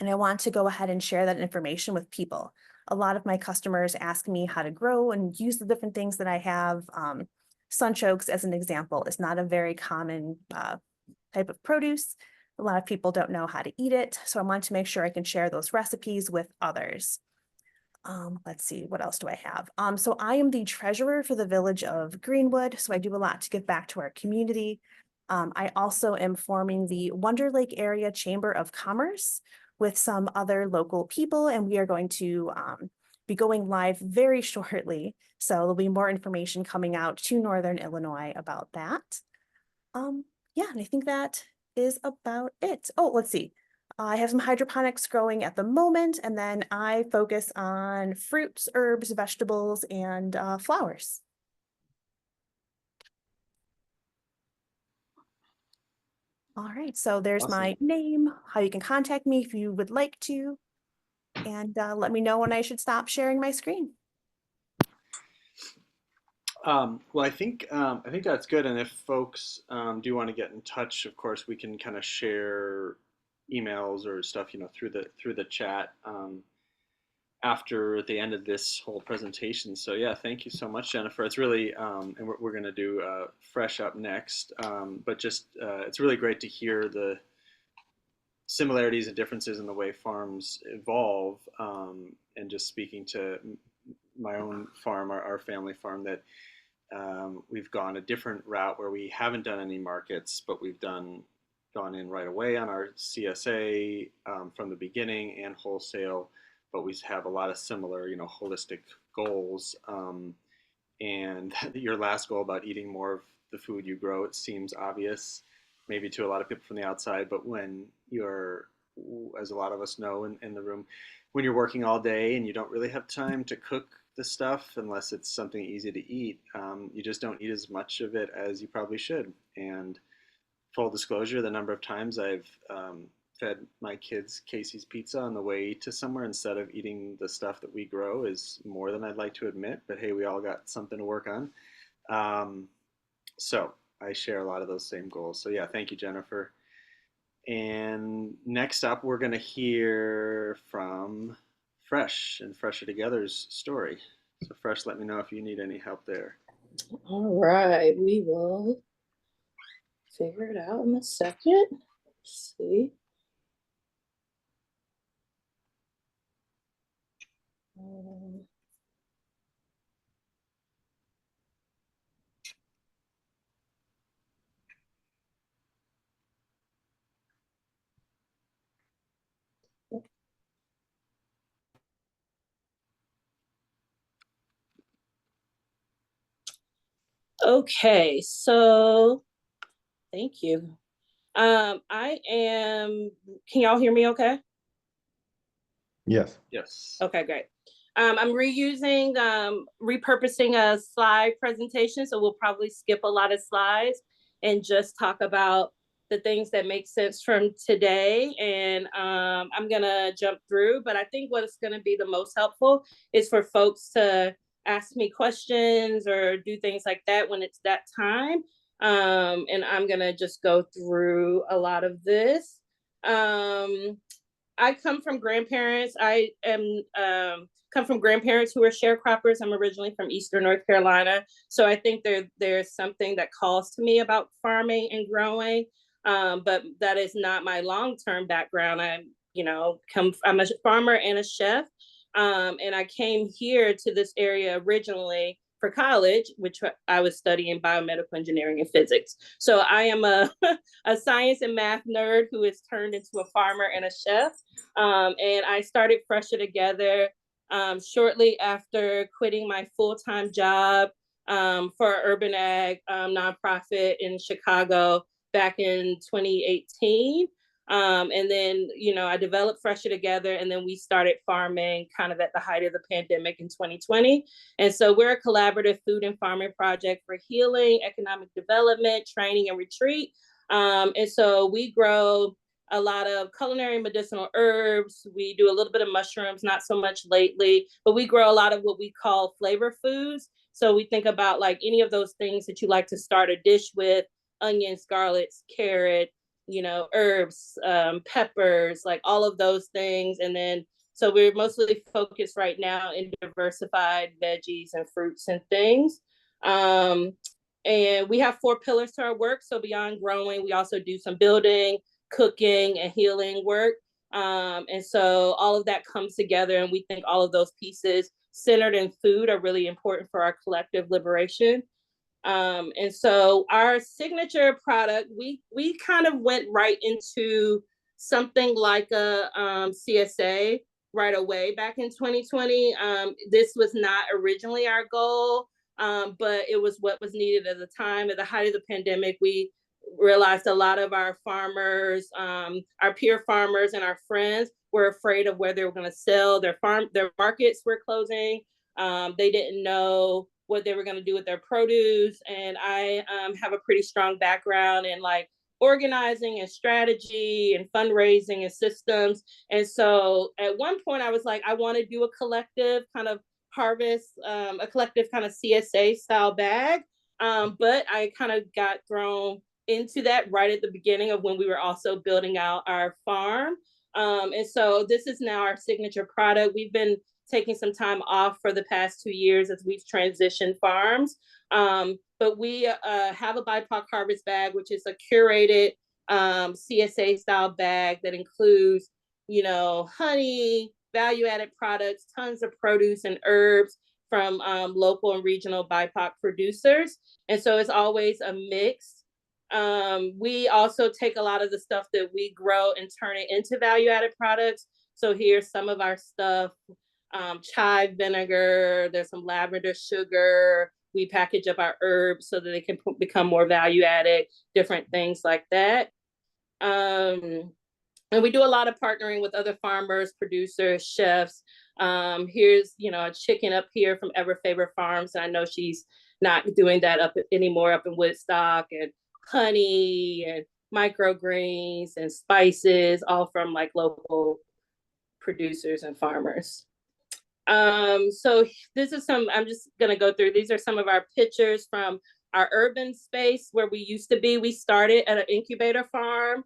Speaker 12: And I want to go ahead and share that information with people. A lot of my customers ask me how to grow and use the different things that I have. Sunchokes, as an example, is not a very common type of produce. A lot of people don't know how to eat it. So I want to make sure I can share those recipes with others. Let's see, what else do I have? So I am the treasurer for the village of Greenwood. So I do a lot to give back to our community. I also am forming the Wonder Lake Area Chamber of Commerce with some other local people, and we are going to be going live very shortly. So there'll be more information coming out to Northern Illinois about that. Yeah, and I think that is about it. Oh, let's see. I have some hydroponics growing at the moment, and then I focus on fruits, herbs, vegetables, and flowers. All right, so there's
Speaker 2: Awesome.
Speaker 12: my name, how you can contact me if you would like to, and let me know when I should stop sharing my screen.
Speaker 2: Well, I think that's good. And if folks do want to get in touch, of course, we can kind of share emails or stuff, through the chat after the end of this whole presentation. So yeah, thank you so much, Jennifer. It's really, and we're going to do Fresh up next, but just it's really great to hear the similarities and differences in the way farms evolve, and just speaking to my own farm, our family farm, that we've gone a different route where we haven't done any markets, but we've gone in right away on our CSA from the beginning and wholesale, but we have a lot of similar, holistic goals. And your last goal about eating more of the food you grow, it seems obvious, maybe to a lot of people from the outside, but when you're, as a lot of us know in the room, when you're working all day and you don't really have time to cook the stuff unless it's something easy to eat, you just don't eat as much of it as you probably should. And full disclosure, the number of times I've fed my kids Casey's pizza on the way to somewhere instead of eating the stuff that we grow is more than I'd like to admit, but hey, we all got something to work on. So I share a lot of those same goals. So yeah, thank you, Jennifer. And next up, we're going to hear from Fresh and Fresher Together's story. So Fresh, let me know if you need any help there.
Speaker 8: All right, we will figure it out in a second. Let's see. Okay, so thank you. I am, can y'all hear me okay?
Speaker 6: Yes.
Speaker 2: Yes.
Speaker 8: Okay, great. I'm repurposing a slide presentation, so we'll probably skip a lot of slides and just talk about the things that make sense from today. And I'm gonna jump through, but I think what's gonna be the most helpful is for folks to ask me questions or do things like that when it's that time. And I'm gonna just go through a lot of this. I come from grandparents. I am come from grandparents who are sharecroppers. I'm originally from Eastern North Carolina, so I think there's something that calls to me about farming and growing, but that is not my long-term background. I'm a farmer and a chef, and I came here to this area originally for college, which I was studying biomedical engineering and physics. So I am a science and math nerd who has turned into a farmer and a chef. And I started Fresher Together shortly after quitting my full-time job for an urban ag nonprofit in Chicago back in 2018. And then, I developed Fresher Together, and then we started farming kind of at the height of the pandemic in 2020. And so we're a collaborative food and farming project for healing, economic development, training, and retreat. And so we grow a lot of culinary medicinal herbs. We do a little bit of mushrooms, not so much lately, but we grow a lot of what we call flavor foods. So we think about like any of those things that you like to start a dish with: onions, garlics, carrot, herbs, peppers, like all of those things. And then, so we're mostly focused right now in diversified veggies and fruits and things. And we have 4 pillars to our work. So beyond growing, we also do some building, cooking, and healing work. And so all of that comes together, and we think all of those pieces centered in food are really important for our collective liberation. And so our signature product, we kind of went right into something like a CSA right away back in 2020. This was not originally our goal, but it was what was needed at the time. At the height of the pandemic, we realized a lot of our farmers, our peer farmers and our friends were afraid of where they were going to sell. Their markets were closing. They didn't know what they were going to do with their produce. And I have a pretty strong background in like organizing and strategy and fundraising and systems. And so at one point I was like, I want to do a collective kind of harvest, a collective kind of CSA style bag. But I kind of got thrown into that right at the beginning of when we were also building out our farm. And so this is now our signature product. We've been taking some time off for the past 2 years as we've transitioned farms. But we have a BIPOC harvest bag, which is a curated CSA style bag that includes, honey, value-added products, tons of produce and herbs from local and regional BIPOC producers. And so it's always a mix. We also take a lot of the stuff that we grow and turn it into value-added products. So here's some of our stuff, chive vinegar, there's some lavender sugar. We package up our herbs so that they can become more value-added, different things like that. And we do a lot of partnering with other farmers, producers, chefs. Here's, a chicken up here from Ever Favor Farms. And I know she's not doing that anymore up in Woodstock, and honey and microgreens and spices, all from like local producers and farmers. So this is I'm just gonna go through, these are some of our pictures from our urban space where we used to be. We started at an incubator farm.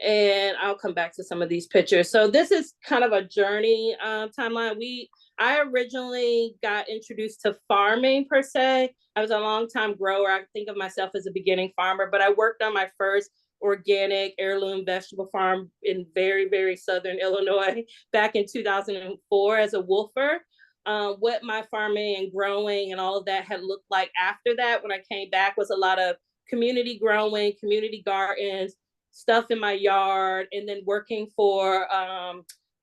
Speaker 8: And I'll come back to some of these pictures. So this is kind of a journey timeline. I originally got introduced to farming per se. I was a long-time grower. I think of myself as a beginning farmer, but I worked on my first organic heirloom vegetable farm in very, very southern Illinois back in 2004 as a wolfer. What my farming and growing and all of that had looked like after that when I came back was a lot of community growing, community gardens, stuff in my yard, and then working for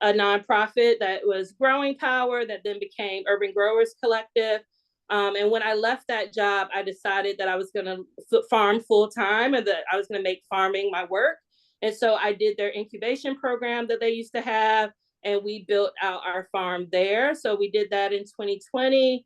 Speaker 8: a nonprofit that was Growing Power that then became Urban Growers Collective. And when I left that job, I decided that I was going to farm full time and that I was going to make farming my work. And so I did their incubation program that they used to have, and we built out our farm there. So we did that in 2020,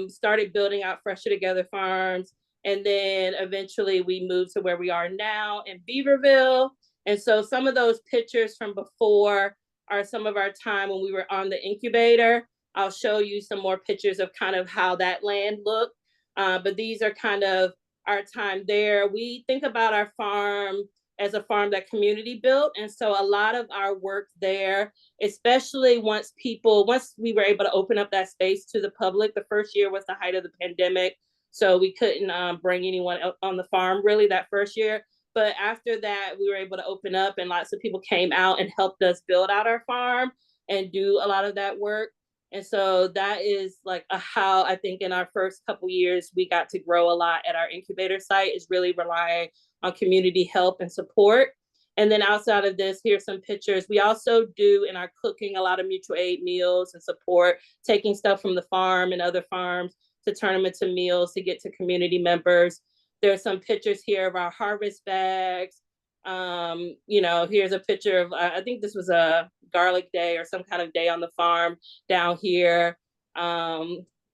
Speaker 8: started building out Fresher Together Farms. And then eventually we moved to where we are now in Beaverville. And so some of those pictures from before are some of our time when we were on the incubator. I'll show you some more pictures of kind of how that land looked. But these are kind of our time there. We think about our farm as a farm that community built. And so a lot of our work there, especially once we were able to open up that space to the public, the first year was the height of the pandemic. So we couldn't bring anyone on the farm really that first year. But after that, we were able to open up and lots of people came out and helped us build out our farm and do a lot of that work. And so that is like how I think in our first couple years, we got to grow a lot at our incubator site, is really relying on community help and support. And then outside of this, here's some pictures. We also do in our cooking a lot of mutual aid meals and support, taking stuff from the farm and other farms to turn them into meals to get to community members. There's some pictures here of our harvest bags. Here's a picture of, I think this was a garlic day or some kind of day on the farm down here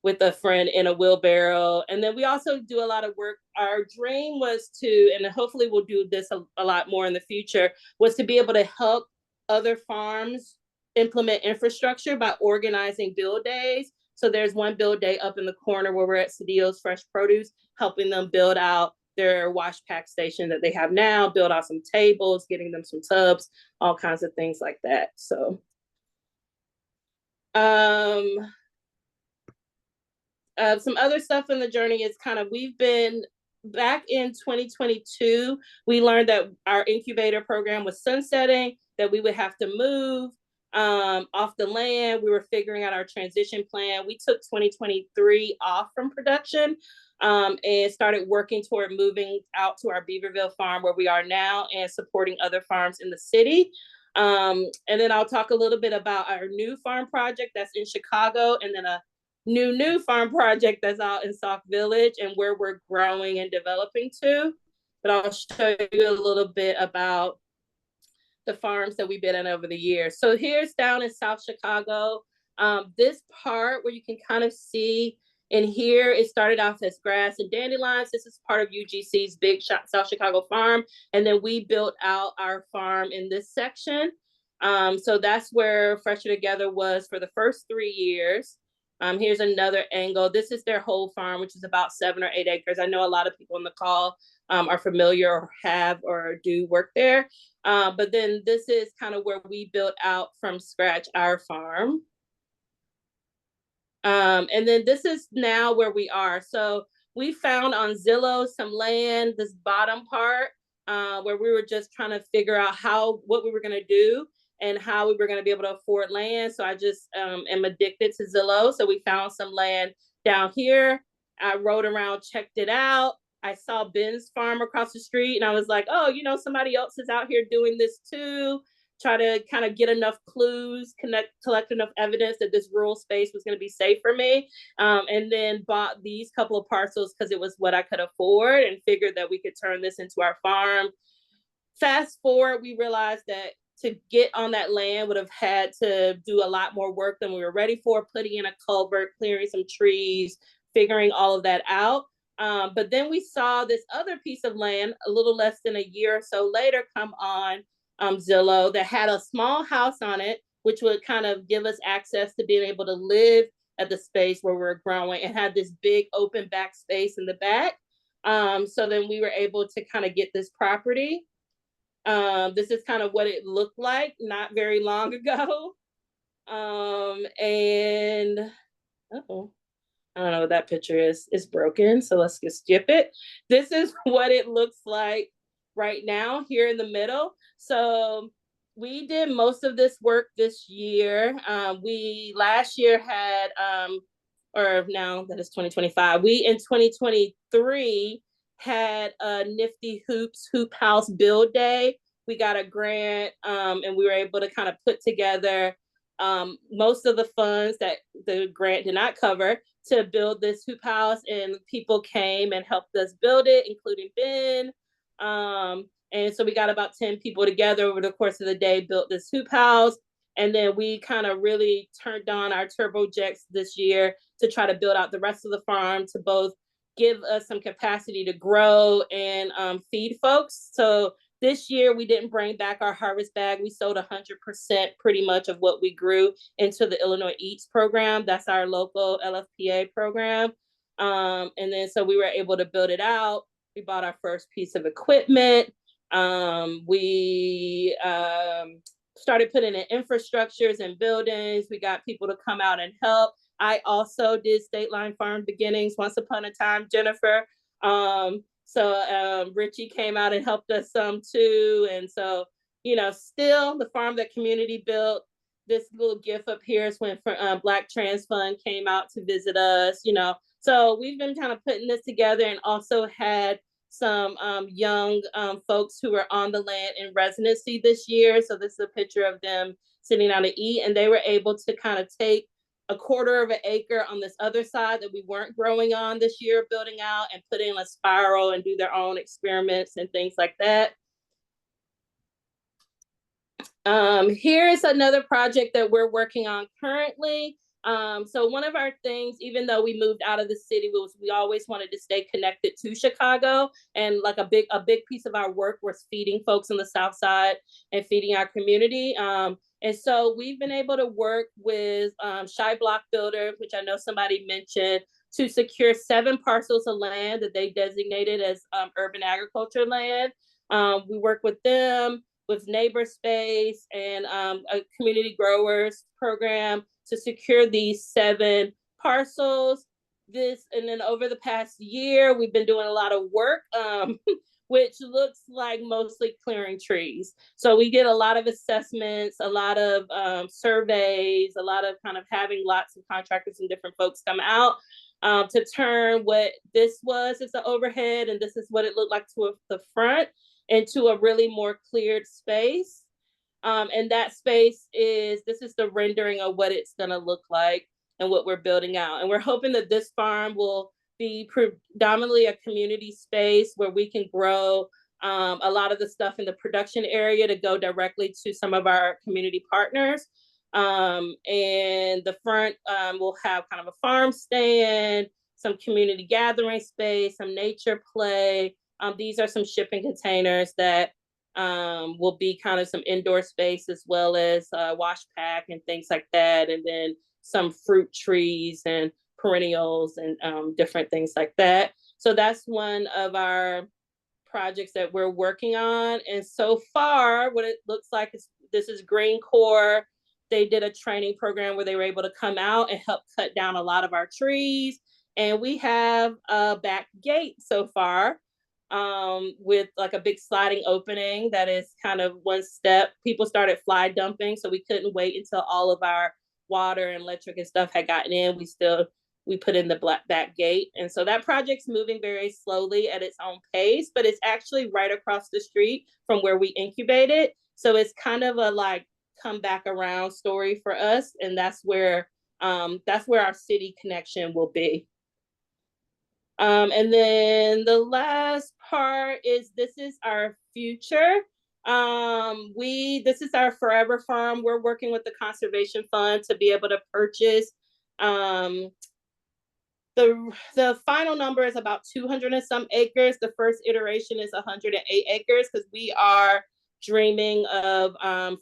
Speaker 8: with a friend in a wheelbarrow. And then we also do a lot of work. Our dream was to, and hopefully we'll do this a lot more in the future, was to be able to help other farms implement infrastructure by organizing build days. So there's one build day up in the corner where we're at Cedillo's Fresh Produce, helping them build out their wash pack station that they have now, build out some tables, getting them some tubs, all kinds of things like that. So some other stuff in the journey is kind of, we've been back in 2022, we learned that our incubator program was sunsetting, that we would have to move off the land. We were figuring out our transition plan. We took 2023 off from production and started working toward moving out to our Beaverville farm where we are now and supporting other farms in the city. And then I'll talk a little bit about our new farm project that's in Chicago, and then a new farm project that's out in Sauk Village and where we're growing and developing to. But I'll show you a little bit about the farms that we've been in over the years. So here's down in South Chicago. This part where you can kind of see in here, it started off as grass and dandelions. This is part of UGC's big South Chicago farm. And then we built out our farm in this section. So that's where Fresher Together was for the first 3 years. Here's another angle. This is their whole farm, which is about 7 or 8 acres. I know a lot of people on the call are familiar or have or do work there. But then this is kind of where we built out from scratch our farm. And then this is now where we are. So we found on Zillow some land, this bottom part, where we were just trying to figure out what we were going to do and how we were going to be able to afford land. So I just am addicted to Zillow. So we found some land down here. I rode around, checked it out. I saw Ben's farm across the street and I was like, oh, somebody else is out here doing this too. Try to kind of get enough clues, collect enough evidence that this rural space was going to be safe for me. And then bought these couple of parcels because it was what I could afford and figured that we could turn this into our farm. Fast forward, we realized that to get on that land would have had to do a lot more work than we were ready for, putting in a culvert, clearing some trees, figuring all of that out. But then we saw this other piece of land a little less than a year or so later come on Zillow that had a small house on it, which would kind of give us access to being able to live at the space where we're growing. It had this big open back space in the back. So then we were able to kind of get this property. This is kind of what it looked like not very long ago. And I don't know what that picture is. It's broken, so let's just skip it. This is what it looks like right now here in the middle. So we did most of this work this year. We last year had, or now that is 2025, we in 2023 had a Nifty Hoops Hoop House Build Day. We got a grant and we were able to kind of put together most of the funds that the grant did not cover to build this hoop house, and people came and helped us build it, including Ben. And so we got about 10 people together over the course of the day, built this hoop house. And then we kind of really turned on our turbojets this year to try to build out the rest of the farm to both give us some capacity to grow and feed folks. So this year, we didn't bring back our harvest bag. We sold 100% pretty much of what we grew into the Illinois Eats program. That's our local LFPA program. And then so we were able to build it out. We bought our first piece of equipment. We started putting in infrastructures and buildings. We got people to come out and help. I also did State Line Farm beginnings once upon a time, Jennifer. So Richie came out and helped us some too. And so, still the farm that community built. This little gift up here is when Black Trans Fund came out to visit us, So we've been kind of putting this together and also had some young folks who were on the land in residency this year. So this is a picture of them sitting down to eat, and they were able to kind of take a quarter of an acre on this other side that we weren't growing on this year, building out and put in a spiral and do their own experiments and things like that. Here's another project that we're working on currently. So one of our things, even though we moved out of the city, was we always wanted to stay connected to Chicago. And like a big piece of our work was feeding folks on the South Side and feeding our community. And so we've been able to work with Shy Block Builder, which I know somebody mentioned, to secure 7 parcels of land that they designated as urban agriculture land. We work with them, with Neighbor Space and a community growers program to secure these 7 parcels. And then over the past year, we've been doing a lot of work, which looks like mostly clearing trees. So we did a lot of assessments, a lot of surveys, a lot of kind of having lots of contractors and different folks come out to turn what this was as the overhead, and this is what it looked like to the front, into a really more cleared space. And that space this is the rendering of what it's gonna look like and what we're building out. And we're hoping that this farm will be predominantly a community space where we can grow a lot of the stuff in the production area to go directly to some of our community partners. And the front will have kind of a farm stand, some community gathering space, some nature play. These are some shipping containers that will be kind of some indoor space as well as wash pack and things like that. And then some fruit trees and perennials and different things like that. So that's one of our projects that we're working on. And so far, what it looks like is this is Green Corps. They did a training program where they were able to come out and help cut down a lot of our trees. And we have a back gate so far with like a big sliding opening that is kind of one step. People started fly dumping, so we couldn't wait until all of our water and electric and stuff had gotten in. We put in the back gate. And so that project's moving very slowly at its own pace, but it's actually right across the street from where we incubated. So it's kind of a like come back around story for us. And that's where our city connection will be. And then the last part is this is our future. This is our forever farm. We're working with the Conservation Fund to be able to purchase the final number is about 200 and some acres. The first iteration is 108 acres because we are dreaming of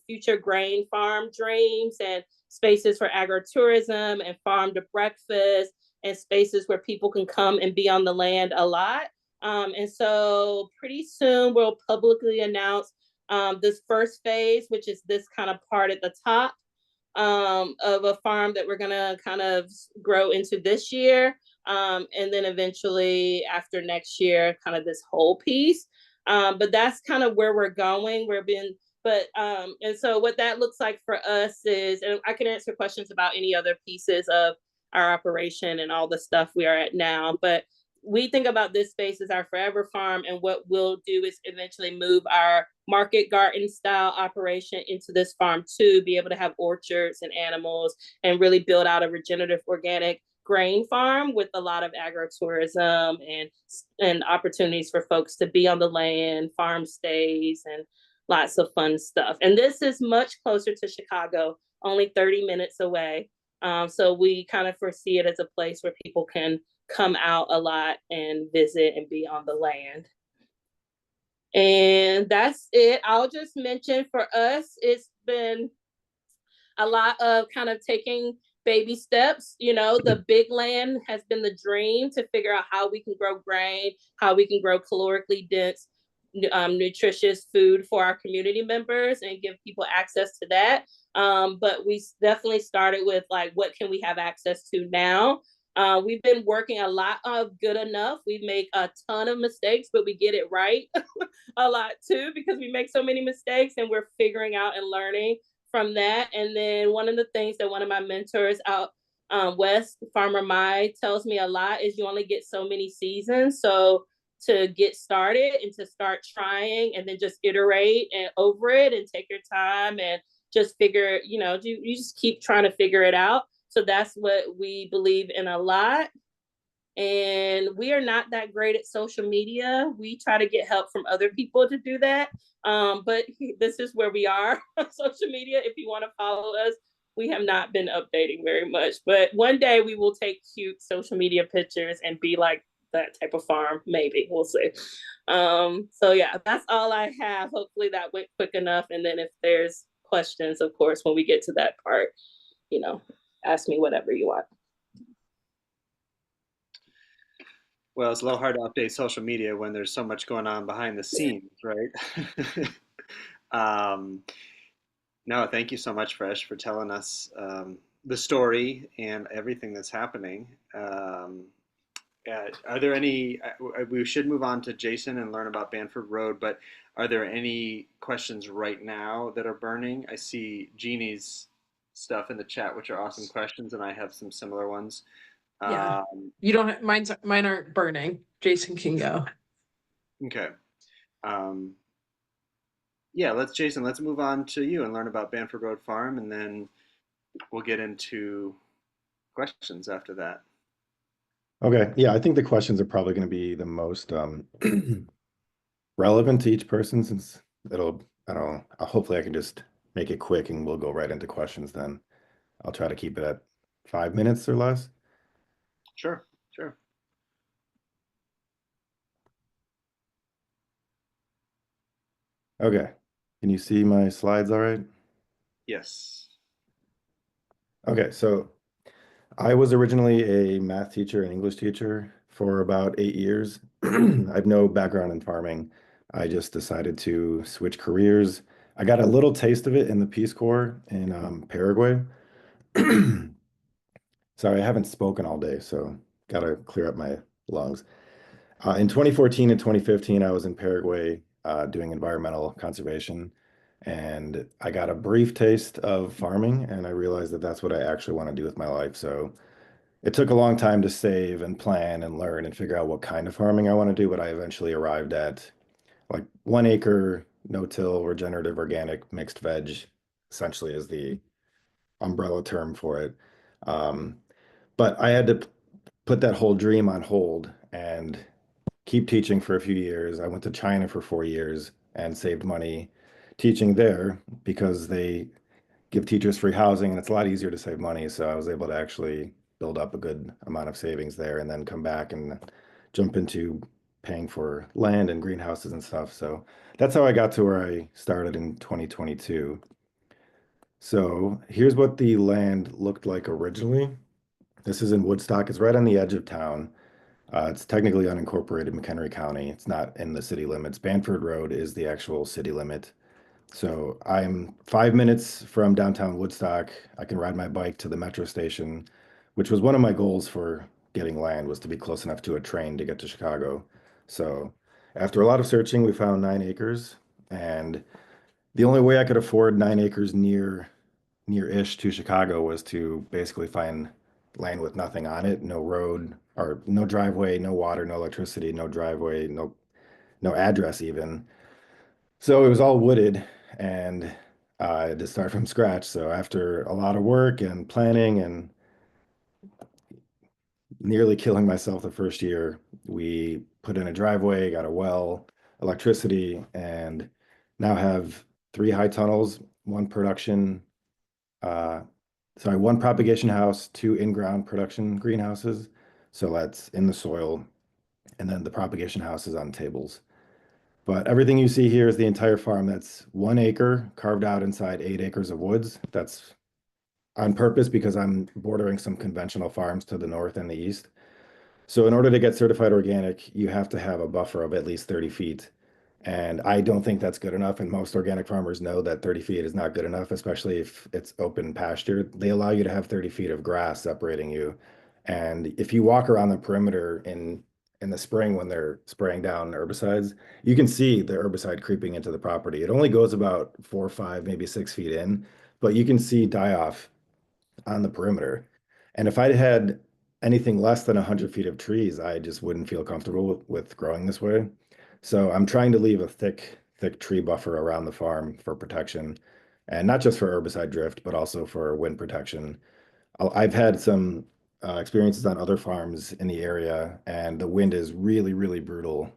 Speaker 8: future grain farm dreams and spaces for agritourism and farm to breakfast and spaces where people can come and be on the land a lot. And so pretty soon we'll publicly announce this first phase, which is this kind of part at the top of a farm that we're gonna kind of grow into this year. And then eventually after next year, kind of this whole piece. But that's kind of where we're going. And so what that looks like for us is, and I can answer questions about any other pieces of our operation and all the stuff we are at now, but we think about this space as our forever farm. And what we'll do is eventually move our market garden style operation into this farm to be able to have orchards and animals and really build out a regenerative organic grain farm with a lot of agritourism and opportunities for folks to be on the land, farm stays, and lots of fun stuff. And this is much closer to Chicago, only 30 minutes away. So we kind of foresee it as a place where people can come out a lot and visit and be on the land. And that's it. I'll just mention for us, it's been a lot of kind of taking baby steps. You know, the big land has been the dream to figure out how we can grow grain, how we can grow calorically dense, nutritious food for our community members and give people access to that. But we definitely started with like, what can we have access to now? We've been working a lot of good enough. We make a ton of mistakes, but we get it right a lot too, because we make so many mistakes and we're figuring out and learning from that. And then one of the things that one of my mentors out west, Farmer Mai, tells me a lot is you only get so many seasons. So to get started and to start trying and then just iterate and over it and take your time and just figure, you just keep trying to figure it out. So that's what we believe in a lot. And we are not that great at social media. We try to get help from other people to do that. But this is where we are on social media. If you want to follow us, we have not been updating very much. But one day we will take cute social media pictures and be like that type of farm. Maybe we'll see. So yeah, that's all I have. Hopefully that went quick enough. And then if there's questions, of course, when we get to that part, ask me whatever you want.
Speaker 2: Well, it's a little hard to update social media when there's so much going on behind the scenes, right? No, thank you so much, Fresh, for telling us the story and everything that's happening. Are there any, we should move on to Jason and learn about Banford Road, but are there any questions right now that are burning? I see Jeannie's stuff in the chat, which are awesome questions, and I have some similar ones.
Speaker 1: Yeah, you don't have, mine aren't burning. Jason can go.
Speaker 2: Okay. Yeah, Jason, let's move on to you and learn about Banford Road Farm, and then we'll get into questions after that.
Speaker 6: Okay, yeah, I think the questions are probably going to be the most relevant to each person, since I don't know, hopefully I can just make it quick and we'll go right into questions then. I'll try to keep it at 5 minutes or less.
Speaker 2: Sure.
Speaker 6: Okay. Can you see my slides all right?
Speaker 2: Yes.
Speaker 6: Okay, so I was originally a math teacher and English teacher for about 8 years. I have no background in farming. I just decided to switch careers. I got a little taste of it in the Peace Corps in Paraguay. Sorry, I haven't spoken all day, so gotta clear up my lungs. In 2014 and 2015, I was in Paraguay doing environmental conservation, and I got a brief taste of farming, and I realized that that's what I actually want to do with my life. So it took a long time to save and plan and learn and figure out what kind of farming I want to do, but I eventually arrived at like 1 acre, no-till, regenerative, organic, mixed veg, essentially is the umbrella term for it. Um, but I had to put that whole dream on hold and keep teaching for a few years. I went to China for 4 years and saved money teaching there because they give teachers free housing and it's a lot easier to save money. So I was able to actually build up a good amount of savings there and then come back and jump into paying for land and greenhouses and stuff. So that's how I got to where I started in 2022. So here's what the land looked like originally. This is in Woodstock. It's right on the edge of town. It's technically unincorporated McHenry County. It's not in the city limits. Banford Road is the actual city limit. So I'm 5 minutes from downtown Woodstock. I can ride my bike to the metro station, which was one of my goals for getting land, was to be close enough to a train to get to Chicago. So after a lot of searching, we found 9 acres, and the only way I could afford 9 acres near-ish to Chicago was to basically find land with nothing on it, no road or no driveway, no water, no electricity, no driveway, no address even. So it was all wooded, and I had to start from scratch. So after a lot of work and planning and nearly killing myself the first year, we put in a driveway, got a well, electricity, and now have 3 high tunnels, one production, uh, one propagation house, 2 in-ground production greenhouses. So that's in the soil, and then the propagation house is on tables. But everything you see here is the entire farm. That's 1 acre carved out inside 8 acres of woods. That's on purpose because I'm bordering some conventional farms to the north and the east. So in order to get certified organic, you have to have a buffer of at least 30 feet. And I don't think that's good enough. And most organic farmers know that 30 feet is not good enough, especially if it's open pasture. They allow you to have 30 feet of grass separating you. And if you walk around the perimeter in the spring when they're spraying down herbicides, you can see the herbicide creeping into the property. It only goes about 4, 5, maybe 6 feet in, but you can see die off on the perimeter. And if I had anything less than 100 feet of trees, I just wouldn't feel comfortable with growing this way. So I'm trying to leave a thick tree buffer around the farm for protection, and not just for herbicide drift, but also for wind protection. I've had some experiences on other farms in the area, and the wind is really, really brutal.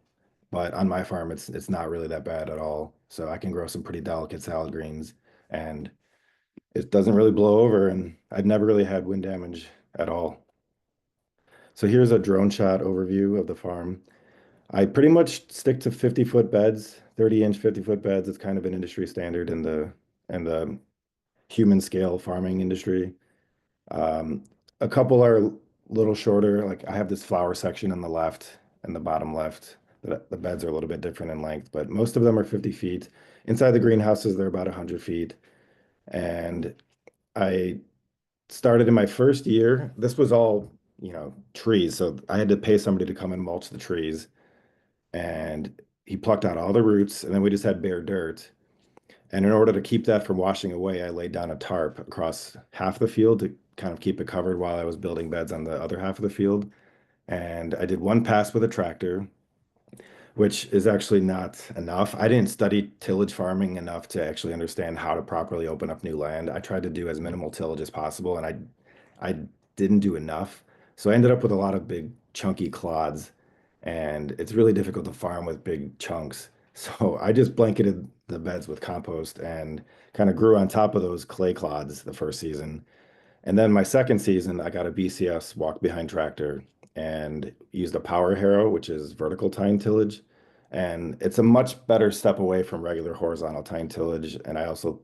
Speaker 6: But on my farm, it's not really that bad at all. So I can grow some pretty delicate salad greens, and it doesn't really blow over, and I've never really had wind damage at all. So here's a drone shot overview of the farm. I pretty much stick to 50-foot beds, 30-inch 50-foot beds. It's kind of an industry standard in the human scale farming industry. Um, a couple are a little shorter. Like I have this flower section on the left and the bottom left. The beds are a little bit different in length, but most of them are 50 feet. Inside the greenhouses, they're about 100 feet. And I started in my first year. This was all, trees. So I had to pay somebody to come and mulch the trees. And he plucked out all the roots, and then we just had bare dirt. And in order to keep that from washing away, I laid down a tarp across half the field to kind of keep it covered while I was building beds on the other half of the field. And I did one pass with a tractor, which is actually not enough. I didn't study tillage farming enough to actually understand how to properly open up new land. I tried to do as minimal tillage as possible, and I didn't do enough. So I ended up with a lot of big chunky clods, and it's really difficult to farm with big chunks. So I just blanketed the beds with compost and kind of grew on top of those clay clods the first season. And then my second season, I got a BCS walk behind tractor and used a power harrow, which is vertical tine tillage. And it's a much better step away from regular horizontal tine tillage. And I also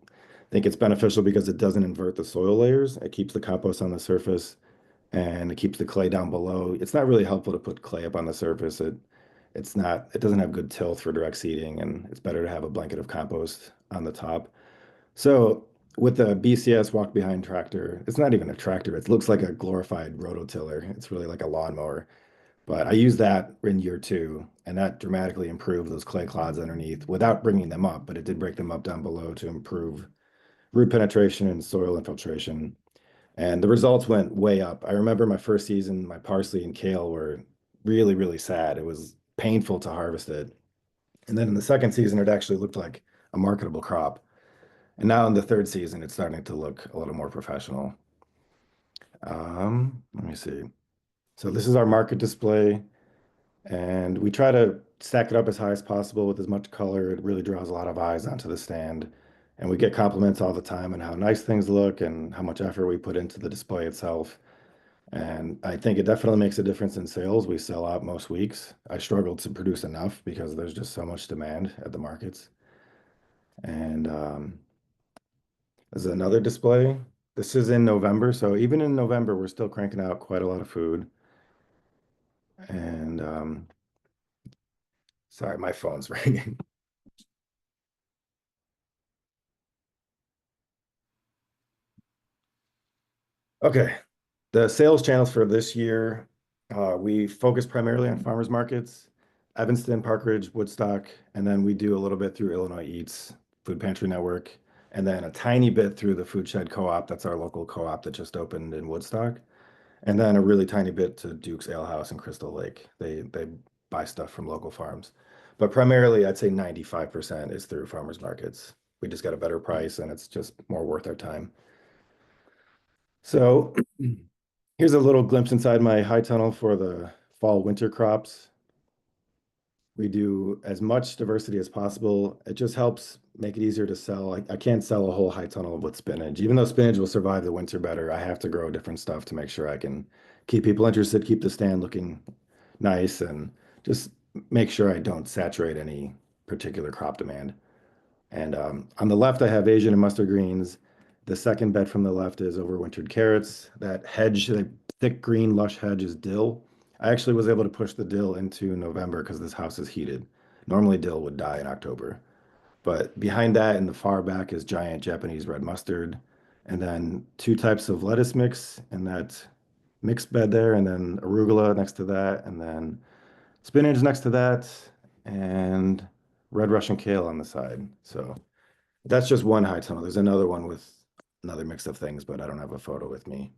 Speaker 6: think it's beneficial because it doesn't invert the soil layers. It keeps the compost on the surface and it keeps the clay down below. It's not really helpful to put clay up on the surface. It doesn't have good tilth for direct seeding, and it's better to have a blanket of compost on the top. So with the BCS walk behind tractor, it's not even a tractor. It looks like a glorified rototiller. It's really like a lawnmower. But I used that in year 2, and that dramatically improved those clay clods underneath without bringing them up, but it did break them up down below to improve root penetration and soil infiltration. And the results went way up. I remember my first season, my parsley and kale were really, really sad. It was painful to harvest it. And then in the second season, it actually looked like a marketable crop. And now in the third season, it's starting to look a little more professional. Let me see. So this is our market display, and we try to stack it up as high as possible with as much color. It really draws a lot of eyes onto the stand. And we get compliments all the time on how nice things look and how much effort we put into the display itself. And I think it definitely makes a difference in sales. We sell out most weeks. I struggle to produce enough because there's just so much demand at the markets. And there's another display. This is in November. So even in November, we're still cranking out quite a lot of food. And sorry, my phone's ringing. Okay, the sales channels for this year, we focus primarily on farmers markets, Evanston, Park Ridge, Woodstock, and then we do a little bit through Illinois Eats, Food Pantry Network, and then a tiny bit through the Food Shed Co-op. That's our local co-op that just opened in Woodstock, and then a really tiny bit to Duke's Ale House and Crystal Lake. They buy stuff from local farms, but primarily I'd say 95% is through farmers markets. We just got a better price, and it's just more worth our time. So here's a little glimpse inside my high tunnel for the fall winter crops. We do as much diversity as possible. It just helps make it easier to sell. I can't sell a whole high tunnel with spinach. Even though spinach will survive the winter better, I have to grow different stuff to make sure I can keep people interested, keep the stand looking nice, and just make sure I don't saturate any particular crop demand. And on the left, I have Asian and mustard greens. The second bed from the left is overwintered carrots. That hedge, that thick green lush hedge is dill. I actually was able to push the dill into November because this house is heated. Normally dill would die in October. But behind that in the far back is giant Japanese red mustard. And then 2 types of lettuce mix in that mixed bed there. And then arugula next to that. And then spinach next to that. And red Russian kale on the side. So that's just one high tunnel. There's another one with another mix of things, but I don't have a photo with me.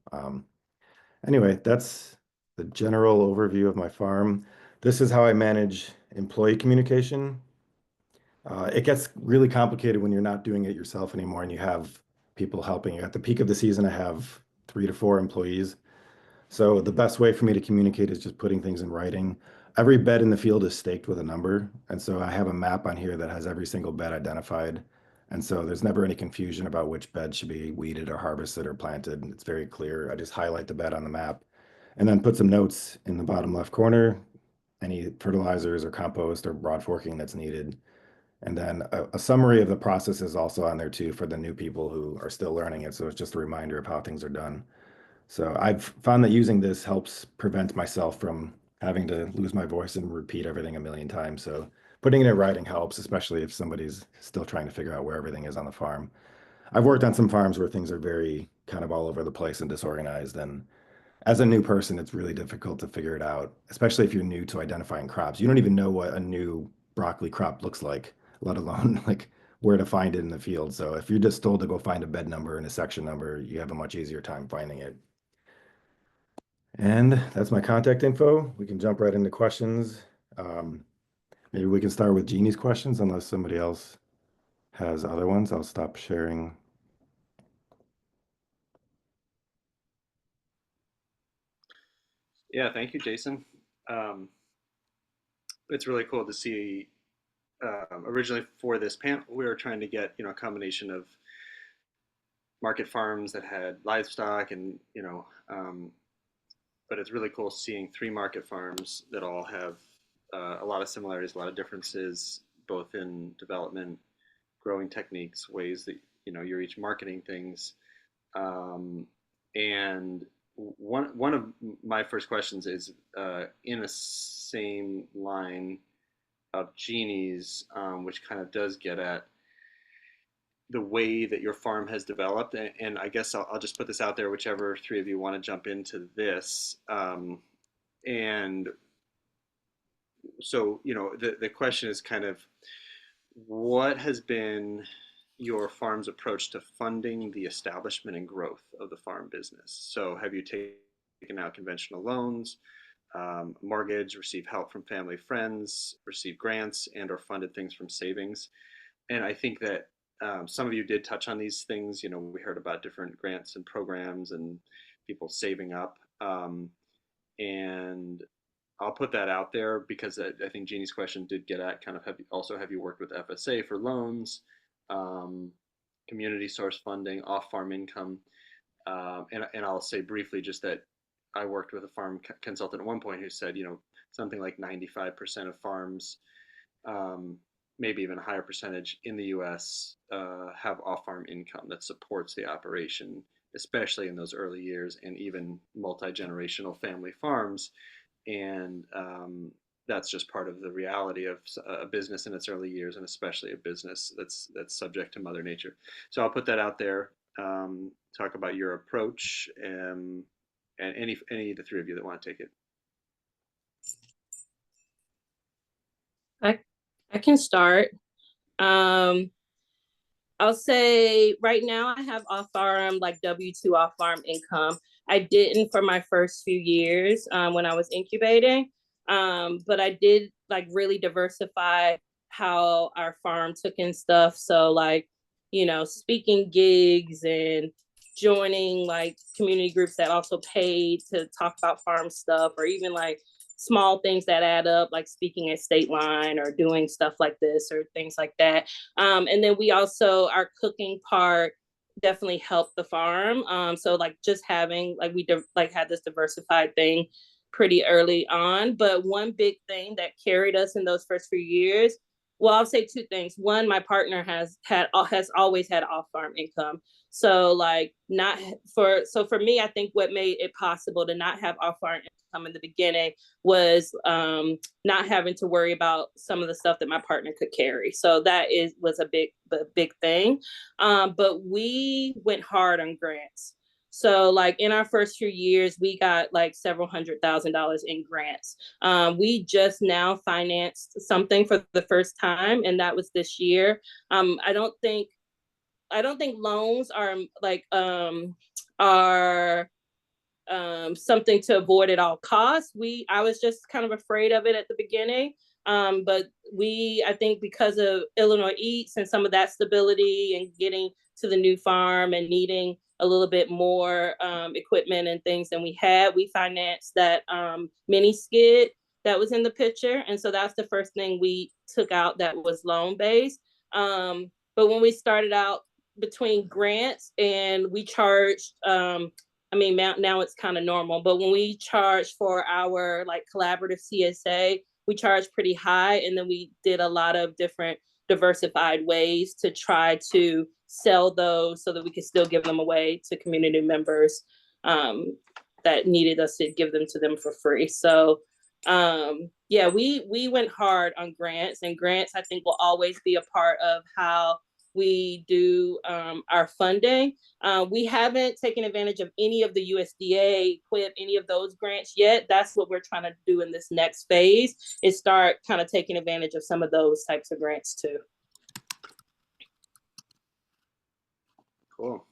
Speaker 6: Anyway, that's the general overview of my farm. This is how I manage employee communication. It gets really complicated when you're not doing it yourself anymore and you have people helping you. At the peak of the season, I have 3 to 4 employees. So the best way for me to communicate is just putting things in writing. Every bed in the field is staked with a number. And so I have a map on here that has every single bed identified. And so there's never any confusion about which bed should be weeded or harvested or planted. It's very clear. I just highlight the bed on the map and then put some notes in the bottom left corner, any fertilizers or compost or broad forking that's needed. And then a summary of the process is also on there too for the new people who are still learning it. So it's just a reminder of how things are done. So I've found that using this helps prevent myself from having to lose my voice and repeat everything a million times. So putting it in writing helps, especially if somebody's still trying to figure out where everything is on the farm. I've worked on some farms where things are very kind of all over the place and disorganized. And as a new person, it's really difficult to figure it out, especially if you're new to identifying crops. You don't even know what a new broccoli crop looks like, let alone like where to find it in the field. So if you're just told to go find a bed number and a section number, you have a much easier time finding it. And that's my contact info. We can jump right into questions. Maybe we can start with Jeannie's questions unless somebody else has other ones. I'll stop sharing.
Speaker 2: Yeah, thank you, Jason. It's really cool to see. Originally for this panel, we were trying to get a combination of market farms that had livestock and but it's really cool seeing 3 market farms that all have a lot of similarities, a lot of differences, both in development, growing techniques, ways that you're each marketing things. And one of my first questions is in the same line of Jeannie's, which kind of does get at the way that your farm has developed. And I guess I'll just put this out there, whichever three of you want to jump into this. And so, the question is kind of, what has been your farm's approach to funding the establishment and growth of the farm business? So have you taken out conventional loans, mortgage, received help from family, friends, received grants, and or funded things from savings? And I think that some of you did touch on these things. We heard about different grants and programs and people saving up. And I'll put that out there because I think Jeannie's question did get at kind of have you worked with FSA for loans, community source funding, off-farm income, and I'll say briefly just that I worked with a farm consultant at one point who said something like 95% of farms, maybe even a higher percentage in the U.S. Have off-farm income that supports the operation, especially in those early years, and even multi-generational family farms. And that's just part of the reality of a business in its early years, and especially a business that's subject to Mother Nature. So I'll put that out there. Talk about your approach, and any of the three of you that want to take it.
Speaker 8: I can start. I'll say right now I have off-farm, like W-2 off-farm income. I didn't for my first few years when I was incubating, but I did like really diversify how our farm took in stuff. So like, speaking gigs and joining like community groups that also paid to talk about farm stuff, or even like small things that add up, like speaking at State Line or doing stuff like this or things like that. And then we also, our cooking part definitely helped the farm. So like just having, like we had this diversified thing pretty early on. But one big thing that carried us in those first few years, well, I'll say two things. One, my partner has always had off-farm income. So like for me, I think what made it possible to not have off-farm income in the beginning was not having to worry about some of the stuff that my partner could carry. So that was a big thing. But we went hard on grants. So like in our first few years, we got like several $100,000 in grants. We just now financed something for the first time, and that was this year. I don't think loans are like something to avoid at all costs. I was just kind of afraid of it at the beginning. But I think because of Illinois Eats and some of that stability and getting to the new farm and needing a little bit more equipment and things than we had, we financed that mini skid that was in the picture. And so that's the first thing we took out that was loan based. But when we started out between grants and we charged, now it's kind of normal, but when we charged for our like collaborative CSA, we charged pretty high. And then we did a lot of different diversified ways to try to sell those so that we could still give them away to community members that needed us to give them to them for free. So we went hard on grants, and grants I think will always be a part of how we do our funding. We haven't taken advantage of any of the USDA, QUIP, any of those grants yet. That's what we're trying to do in this next phase, is start kind of taking advantage of some of those types of grants too.
Speaker 2: Cool.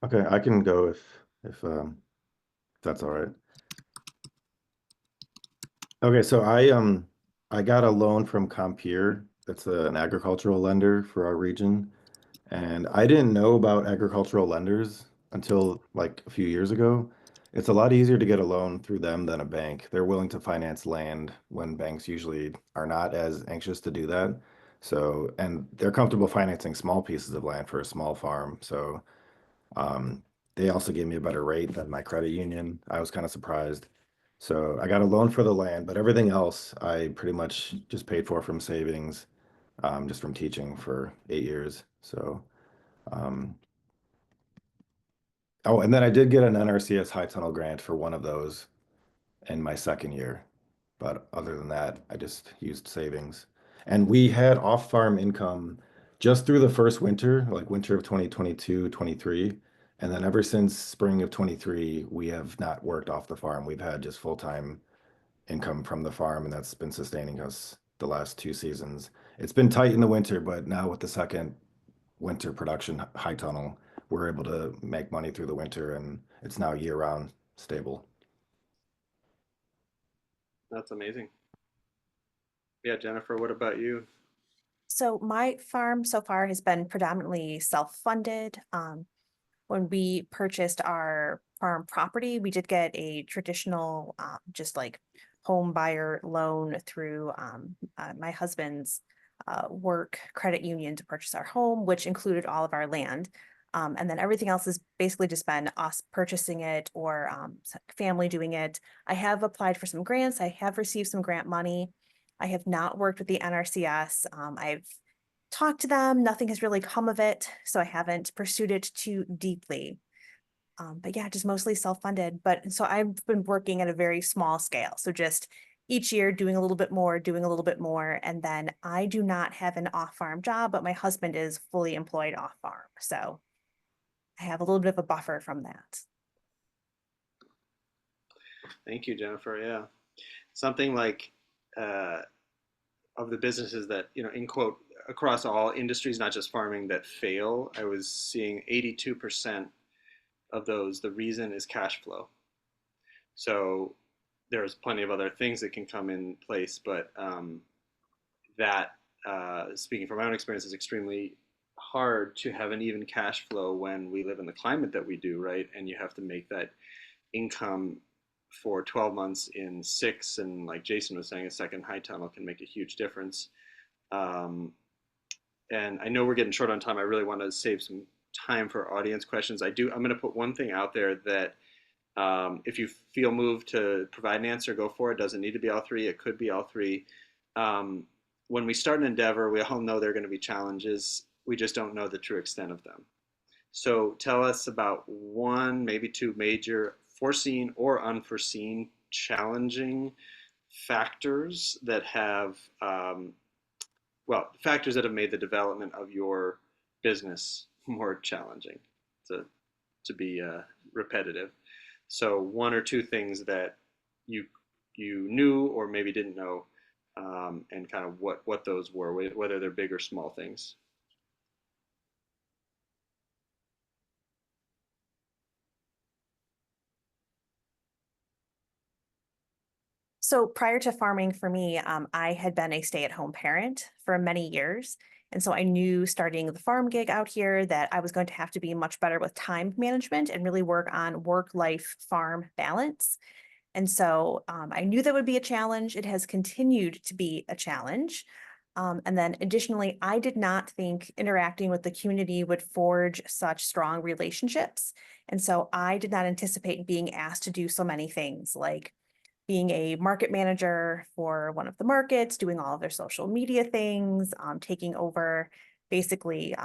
Speaker 6: Okay, I can go if that's all right. Okay, so I got a loan from Compeer. That's an agricultural lender for our region. And I didn't know about agricultural lenders until like a few years ago. It's a lot easier to get a loan through them than a bank. They're willing to finance land when banks usually are not as anxious to do that. So, and they're comfortable financing small pieces of land for a small farm. So, they also gave me a better rate than my credit union. I was kind of surprised. So I got a loan for the land, but everything else I pretty much just paid for from savings, just from teaching for 8 years. So, um, oh, and then I did get an NRCS high tunnel grant for one of those in my second year. But other than that, I just used savings. And we had off-farm income just through the first winter, like winter of 2022, 23. And then ever since spring of 23, we have not worked off the farm. We've had just full-time income from the farm, and that's been sustaining us the last 2 seasons. It's been tight in the winter, but now with the second winter production high tunnel, we're able to make money through the winter, and it's now year-round stable.
Speaker 2: That's amazing. Yeah, Jennifer, what about you?
Speaker 12: So my farm so far has been predominantly self-funded. When we purchased our farm property, we did get a traditional, just like home buyer loan through my husband's work credit union to purchase our home, which included all of our land. And then everything else has basically just been us purchasing it or family doing it. I have applied for some grants. I have received some grant money. I have not worked with the NRCS. I've talked to them. Nothing has really come of it, so I haven't pursued it too deeply. But yeah, just mostly self-funded. But so I've been working at a very small scale. So just each year doing a little bit more, doing a little bit more. And then I do not have an off-farm job, but my husband is fully employed off-farm. So I have a little bit of a buffer from that.
Speaker 2: Thank you, Jennifer. Yeah. Something like of the businesses that, in quote, across all industries, not just farming, that fail, I was seeing 82% of those, the reason is cash flow. So there's plenty of other things that can come in place, but that, speaking from my own experience, is extremely hard to have an even cash flow when we live in the climate that we do, right? And you have to make that income for 12 months in 6, and like Jason was saying, a second high tunnel can make a huge difference. And I know we're getting short on time. I really want to save some time for audience questions. I'm going to put one thing out there that if you feel moved to provide an answer, go for it. It doesn't need to be all three. It could be all three. When we start an endeavor, we all know there are going to be challenges. We just don't know the true extent of them. So tell us about one, maybe two major foreseen or unforeseen challenging factors that have, factors that have made the development of your business more challenging, to be repetitive. So one or two things that you knew or maybe didn't know, and kind of what those were, whether they're big or small things.
Speaker 12: So prior to farming for me, I had been a stay-at-home parent for many years. And so I knew starting the farm gig out here that I was going to have to be much better with time management and really work on work-life farm balance. And so I knew that would be a challenge. It has continued to be a challenge. And then additionally, I did not think interacting with the community would forge such strong relationships. And so I did not anticipate being asked to do so many things like being a market manager for one of the markets, doing all of their social media things, taking over basically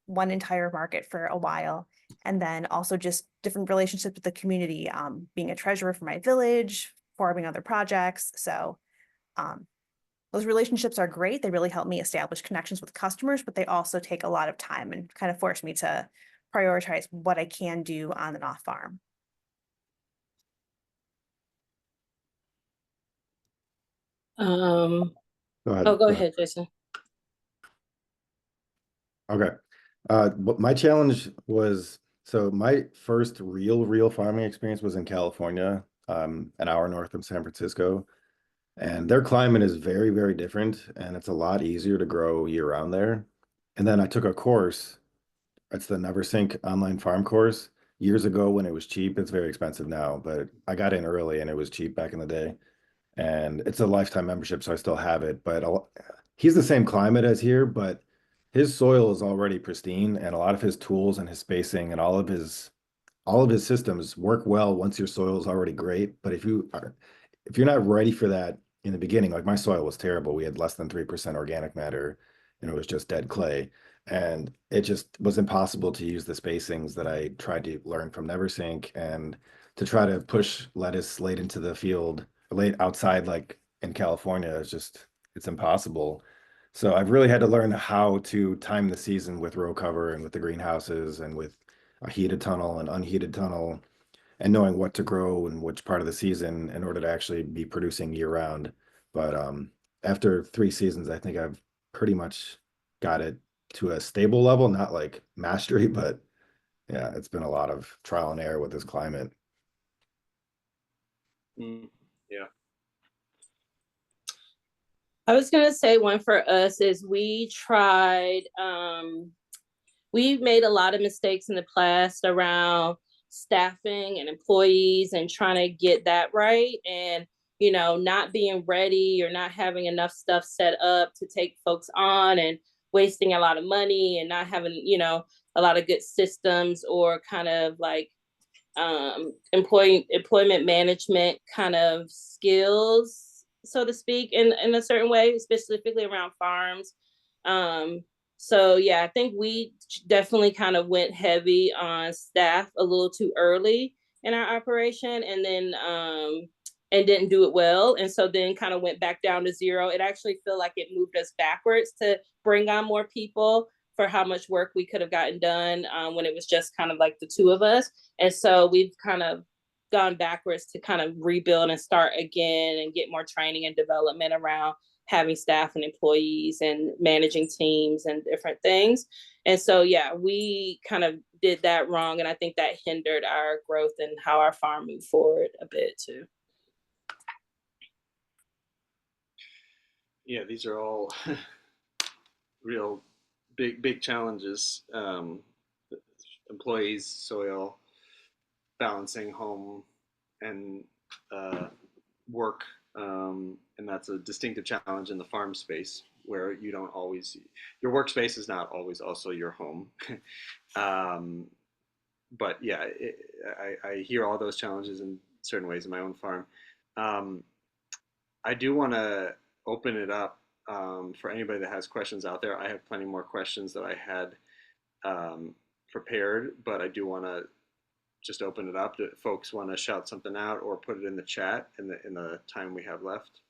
Speaker 12: one entire market for a while. And then also just different relationships with the community, being a treasurer for my village, farming other projects. So those relationships are great. They really help me establish connections with customers, but they also take a lot of time and kind of force me to prioritize what I can do on and off farm.
Speaker 6: Go ahead.
Speaker 8: Oh, go ahead, Jason.
Speaker 6: Okay. But my challenge was, so my first real farming experience was in California, an hour north of San Francisco. And their climate is very, very different, and it's a lot easier to grow year round there. And then I took a course. It's the Never Sink online farm course years ago when it was cheap. It's very expensive now, but I got in early and it was cheap back in the day. And it's a lifetime membership, so I still have it. But he's the same climate as here, but his soil is already pristine, and a lot of his tools and his spacing and all of his all of his systems work well once your soil is already great. But if you're not ready for that in the beginning, like my soil was terrible. We had less than 3% organic matter and it was just dead clay. And it just was impossible to use the spacings that I tried to learn from Neversink, and to try to push lettuce late into the field, late outside, like in California, it's impossible. So I've really had to learn how to time the season with row cover and with the greenhouses and with a heated tunnel and unheated tunnel, and knowing what to grow and which part of the season in order to actually be producing year round. But after 3 seasons, I think I've pretty much got it to a stable level, not like mastery, but yeah, it's been a lot of trial and error with this climate.
Speaker 2: Yeah.
Speaker 8: I was gonna say one for us is we tried, we made a lot of mistakes in the past around staffing and employees and trying to get that right. And, you know, not being ready or not having enough stuff set up to take folks on, and wasting a lot of money and not having, you know, a lot of good systems or kind of like employment management kind of skills, so to speak, in a certain way, specifically around farms. So yeah, I think we definitely kind of went heavy on staff a little too early in our operation, and didn't do it well. And so then kind of went back down to zero. It actually feel like it moved us backwards to bring on more people for how much work we could have gotten done when it was just kind of like the two of us. And so we've kind of gone backwards to kind of rebuild and start again and get more training and development around having staff and employees and managing teams and different things. And so, yeah, we kind of did that wrong. And I think that hindered our growth and how our farm moved forward a bit too.
Speaker 2: Yeah, these are all real big challenges. Employees, soil, balancing home and work, and that's a distinctive challenge in the farm space where you don't always, your workspace is not always also your home. But yeah, I hear all those challenges in certain ways in my own farm. I do want to open it up for anybody that has questions out there. I have plenty more questions that I had prepared, but I do want to just open it up. Do folks want to shout something out or put it in the chat in the time we have left?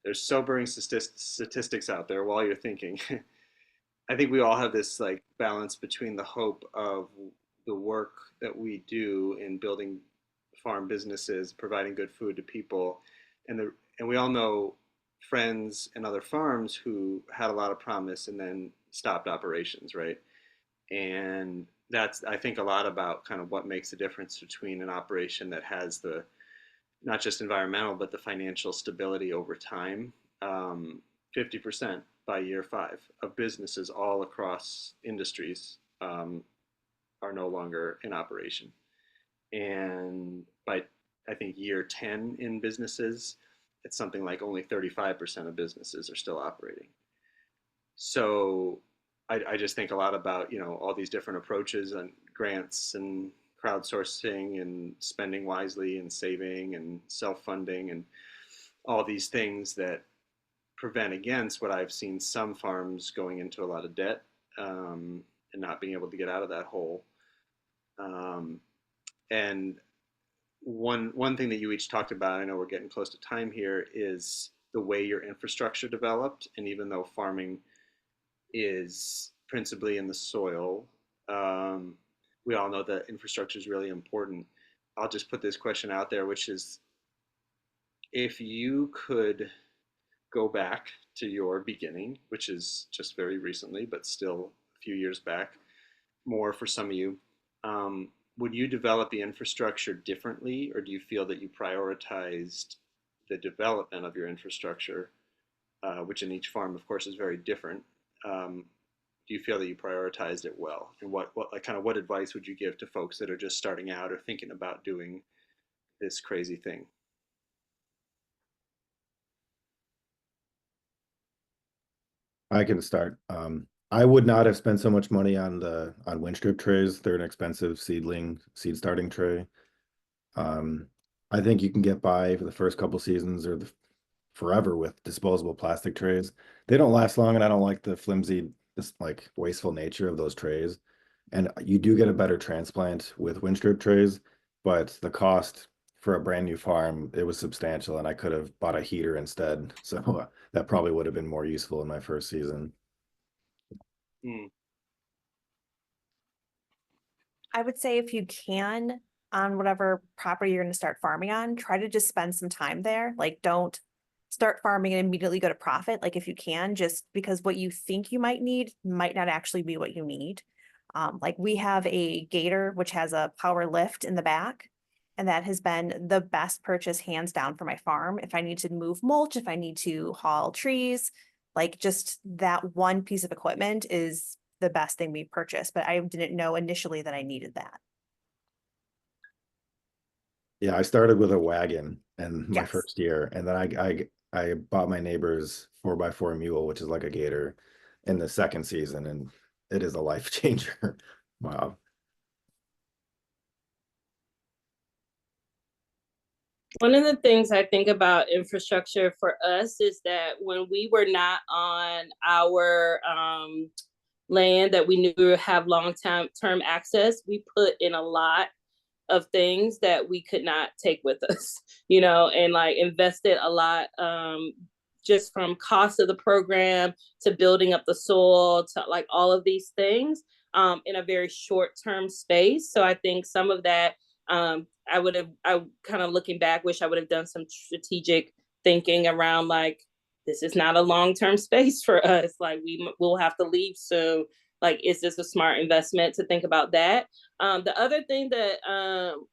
Speaker 2: There's sobering statistics out there while you're thinking. I think we all have this like balance between the hope of the work that we do in building farm businesses, providing good food to people, and we all know friends and other farms who had a lot of promise and then stopped operations, right? And that's, I think, a lot about kind of what makes the difference between an operation that has the not just environmental but the financial stability over time. 50% by year 5 of businesses all across industries are no longer in operation. And by, I think, year 10 in businesses, it's something like only 35% of businesses are still operating. So I just think a lot about, you know, all these different approaches and grants and crowdsourcing and spending wisely and saving and self-funding and all these things that prevent against what I've seen some farms going into a lot of debt and not being able to get out of that hole. And one thing that you each talked about, I know we're getting close to time here, is the way your infrastructure developed. And even though farming is principally in the soil, we all know that infrastructure is really important. I'll just put this question out there, which is, if you could go back to your beginning, which is just very recently, but still a few years back, more for some of you, would you develop the infrastructure differently, or do you feel that you prioritized the development of your infrastructure, which in each farm, of course, is very different, do you feel that you prioritized it well? And what like kind of what advice would you give to folks that are just starting out or thinking about doing this crazy thing?
Speaker 6: I can start. I would not have spent so much money on wind strip trays. They're an expensive seed starting tray. I think you can get by for the first couple seasons or forever with disposable plastic trays. They don't last long, and I don't like the flimsy, this like wasteful nature of those trays. And you do get a better transplant with wind strip trays, but the cost for a brand new farm, it was substantial, and I could have bought a heater instead. So that probably would have been more useful in my first season.
Speaker 12: I would say if you can, on whatever property you're going to start farming on, try to just spend some time there. Like, don't start farming and immediately go to profit. Like, if you can, just because what you think you might need might not actually be what you need. Like, we have a gator, which has a power lift in the back. And that has been the best purchase hands down for my farm. If I need to move mulch, if I need to haul trees, like just that one piece of equipment is the best thing we purchased, but I didn't know initially that I needed that.
Speaker 6: Yeah, I started with a wagon in my
Speaker 12: Yes.
Speaker 6: first year, and then I bought my neighbor's 4x4 mule, which is like a gator, in the second season, and it is a life changer. Wow.
Speaker 8: One of the things I think about infrastructure for us is that when we were not on our land that we knew would have long-term access, we put in a lot of things that we could not take with us, you know, and like invested a lot just from cost of the program to building up the soil to like all of these things in a very short-term space. So I think some of that I kind of looking back, wish I would have done some strategic thinking around like, this is not a long-term space for us. Like we'll have to leave soon. Like, is this a smart investment to think about that? The other thing that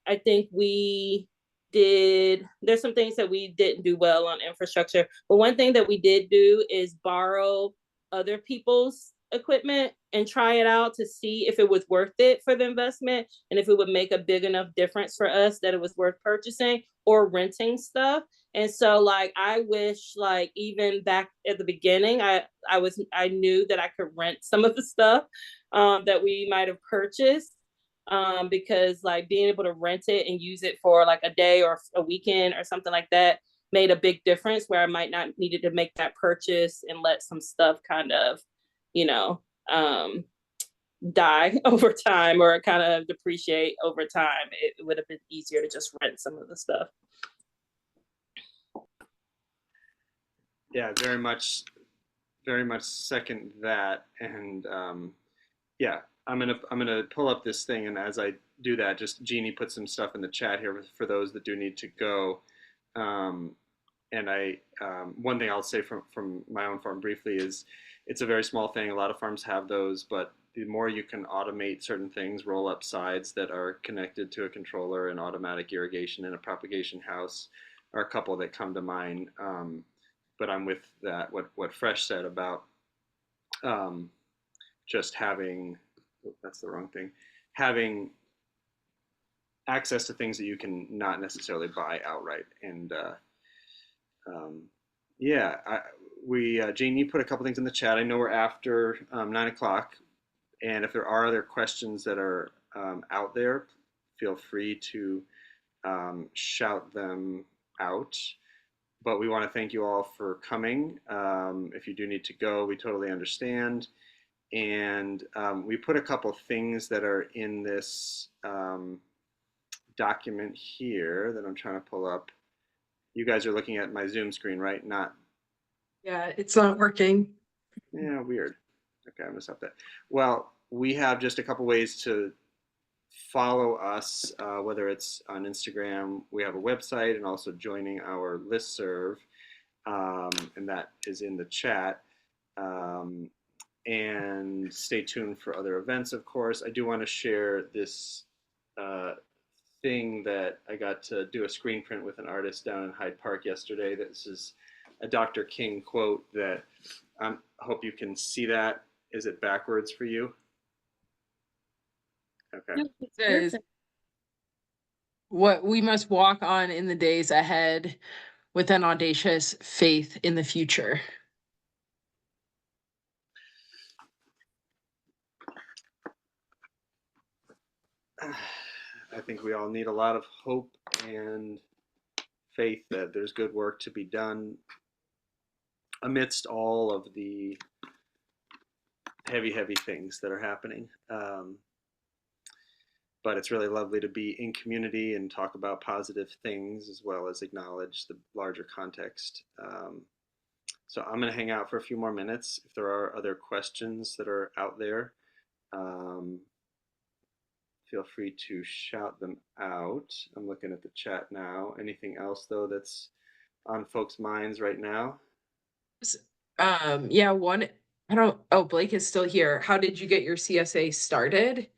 Speaker 8: I think we did, there's some things that we didn't do well on infrastructure, but one thing that we did do is borrow other people's equipment and try it out to see if it was worth it for the investment and if it would make a big enough difference for us that it was worth purchasing or renting stuff. And so like I wish like even back at the beginning I knew that I could rent some of the stuff that we might have purchased because like being able to rent it and use it for like a day or a weekend or something like that made a big difference where I might not needed to make that purchase and let some stuff kind of, you know, die over time or kind of depreciate over time. It would have been easier to just rent some of the stuff.
Speaker 2: Yeah, very much second that. And yeah, I'm gonna pull up this thing, and as I do that, just Jeannie put some stuff in the chat here for those that do need to go. And one thing I'll say from my own farm briefly is it's a very small thing. A lot of farms have those, but the more you can automate certain things, roll up sides that are connected to a controller and automatic irrigation in a propagation house are a couple that come to mind. But I'm with that, what Fresh said about just having, that's the wrong thing, having access to things that you can not necessarily buy outright. And yeah, Jean, you put a couple things in the chat. I know we're after 9 o'clock, and if there are other questions that are out there, feel free to shout them out. But we want to thank you all for coming. If you do need to go, we totally understand. And we put a couple things that are in this document here that I'm trying to pull up. You guys are looking at my Zoom screen, right?
Speaker 1: Yeah, it's not working.
Speaker 2: Yeah, weird. Okay, I messed up that. Well, we have just a couple ways to follow us, whether it's on Instagram. We have a website and also joining our listserv, and that is in the chat. And stay tuned for other events, of course. I do want to share this thing that I got to do a screen print with an artist down in Hyde Park yesterday. This is a Dr. King quote that I hope you can see that. Is it backwards for you? Okay.
Speaker 1: It says, what we must walk on in the days ahead with an audacious faith in the future.
Speaker 2: I think we all need a lot of hope and faith that there's good work to be done amidst all of the heavy things that are happening. But it's really lovely to be in community and talk about positive things as well as acknowledge the larger context. So I'm going to hang out for a few more minutes. If there are other questions that are out there, feel free to shout them out. I'm looking at the chat now. Anything else though that's on folks' minds right now?
Speaker 1: Yeah, one, Blake is still here. How did you get your CSA started?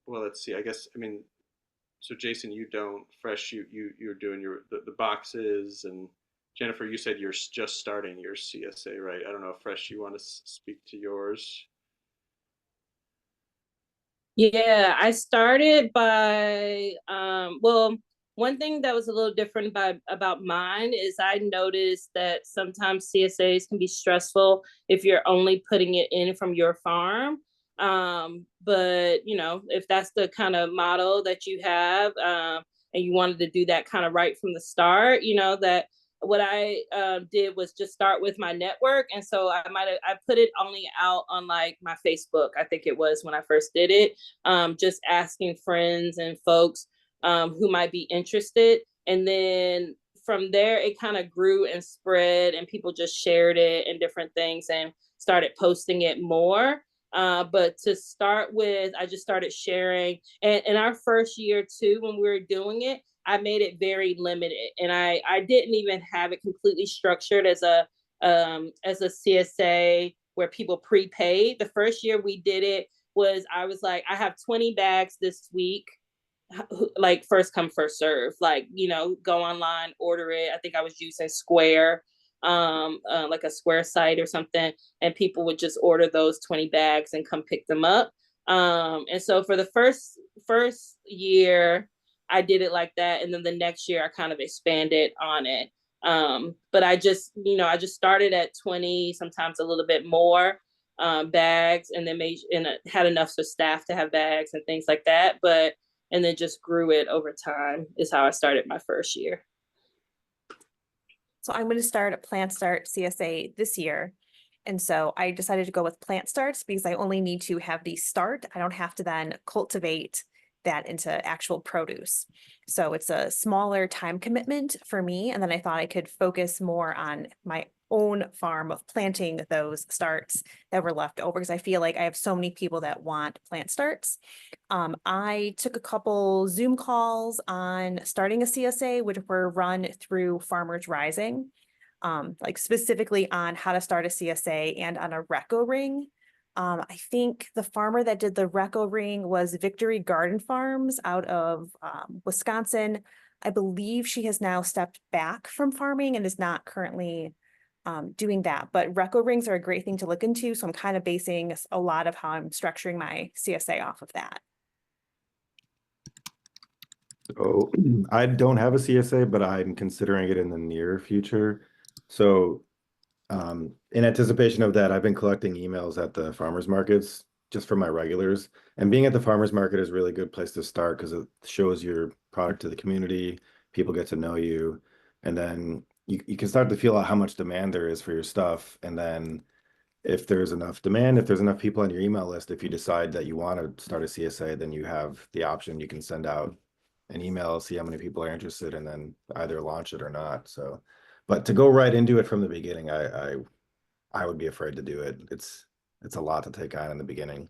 Speaker 2: Well, let's see. I guess, I mean, so Jason, you don't. Fresh, you're doing the boxes, and Jennifer, you said you're just starting your CSA, right? I don't know if Fresh, you want to speak to yours?
Speaker 8: Yeah, I started by well, one thing that was a little different about mine is I noticed that sometimes CSAs can be stressful if you're only putting it in from your farm. But you know, if that's the kind of model that you have, and you wanted to do that kind of right from the start, you know, that what I did was just start with my network. And so I put it only out on like my Facebook, I think it was when I first did it, just asking friends and folks who might be interested. And then from there, it kind of grew and spread, and people just shared it and different things and started posting it more. But to start with, I just started sharing. And in our first year too, when we were doing it, I made it very limited, and I didn't even have it completely structured as a CSA where people prepaid. The first year we did it was I was like, I have 20 bags this week, like first come first serve, like, you know, go online, order it. I think I was using Square, like a Square site or something, and people would just order those 20 bags and come pick them up. And so for the first year I did it like that, and then the next year I kind of expanded on it. But I just started at 20, sometimes a little bit more bags, and then had enough for staff to have bags and things like that. And then just grew it over time is how I started my first year.
Speaker 12: So I'm going to start a Plant Start CSA this year. And so I decided to go with Plant Starts because I only need to have the start. I don't have to then cultivate that into actual produce. So it's a smaller time commitment for me. And then I thought I could focus more on my own farm of planting those starts that were left over, because I feel like I have so many people that want plant starts. I took a couple Zoom calls on starting a CSA, which were run through Farmers Rising, like specifically on how to start a CSA and on a Reco ring. I think the farmer that did the Reco ring was Victory Garden Farms out of Wisconsin. I believe she has now stepped back from farming and is not currently doing that, but Reco rings are a great thing to look into. So I'm kind of basing a lot of how I'm structuring my CSA off of that.
Speaker 6: So I don't have a CSA, but I'm considering it in the near future. So in anticipation of that, I've been collecting emails at the farmers markets just for my regulars. And being at the farmers market is a really good place to start because it shows your product to the community. People get to know you. And then you can start to feel out how much demand there is for your stuff. And then if there's enough demand, if there's enough people on your email list, if you decide that you want to start a CSA, then you have the option. You can send out an email, see how many people are interested, and then either launch it or not. So, but to go right into it from the beginning, I would be afraid to do it. It's a lot to take on in the beginning.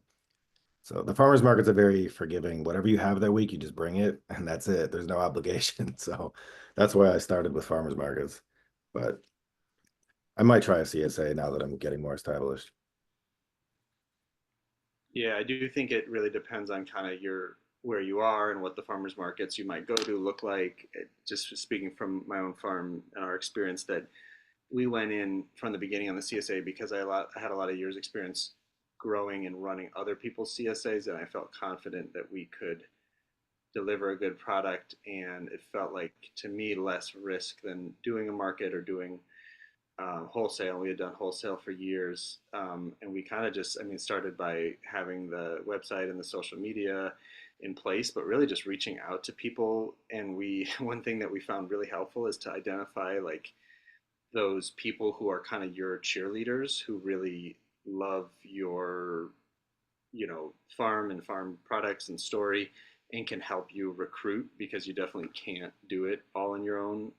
Speaker 6: So the farmers markets are very forgiving. Whatever you have that week, you just bring it, and that's it. There's no obligation. So that's why I started with farmers markets. But I might try a CSA now that I'm getting more established.
Speaker 2: Yeah, I do think it really depends on kind of where you are and what the farmers markets you might go to look like. Just speaking from my own farm and our experience, that we went in from the beginning on the CSA because I had a lot of years experience growing and running other people's CSAs, and I felt confident that we could deliver a good product, and it felt like to me less risk than doing a market or doing wholesale. We had done wholesale for years, and we kind of just, I mean, started by having the website and the social media in place, but really just reaching out to people. And one thing that we found really helpful is to identify like those people who are kind of your cheerleaders, who really love your, farm and farm products and story, and can help you recruit, because you definitely can't do it all on your own.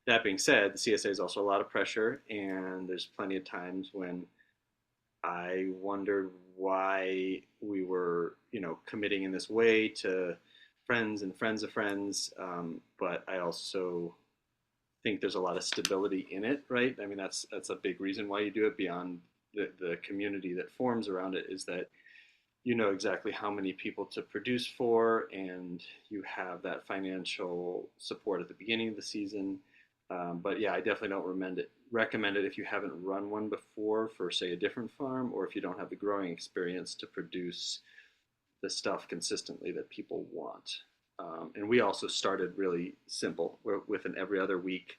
Speaker 2: That being said, the CSA is also a lot of pressure, and there's plenty of times when I wondered why we were, committing in this way to friends and friends of friends. But I also think there's a lot of stability in it, right? I mean, that's a big reason why you do it, beyond the community that forms around it, is that you know exactly how many people to produce for, and you have that financial support at the beginning of the season. But yeah, I definitely don't recommend it if you haven't run one before for, say, a different farm, or if you don't have the growing experience to produce the stuff consistently that people want. And we also started really simple with an every other week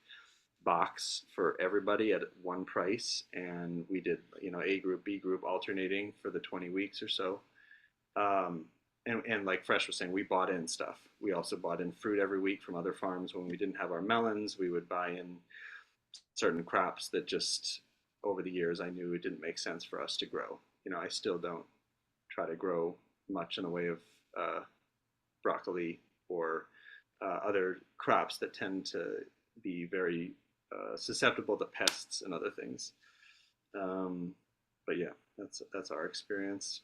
Speaker 2: box for everybody at one price, and we did A group, B group alternating for the 20 weeks or so. And like Fresh was saying, we bought in stuff. We also bought in fruit every week from other farms. When we didn't have our melons, we would buy in certain crops that just over the years I knew it didn't make sense for us to grow. I still don't try to grow much in the way of broccoli or other crops that tend to be very susceptible to pests and other things. But yeah, that's our experience.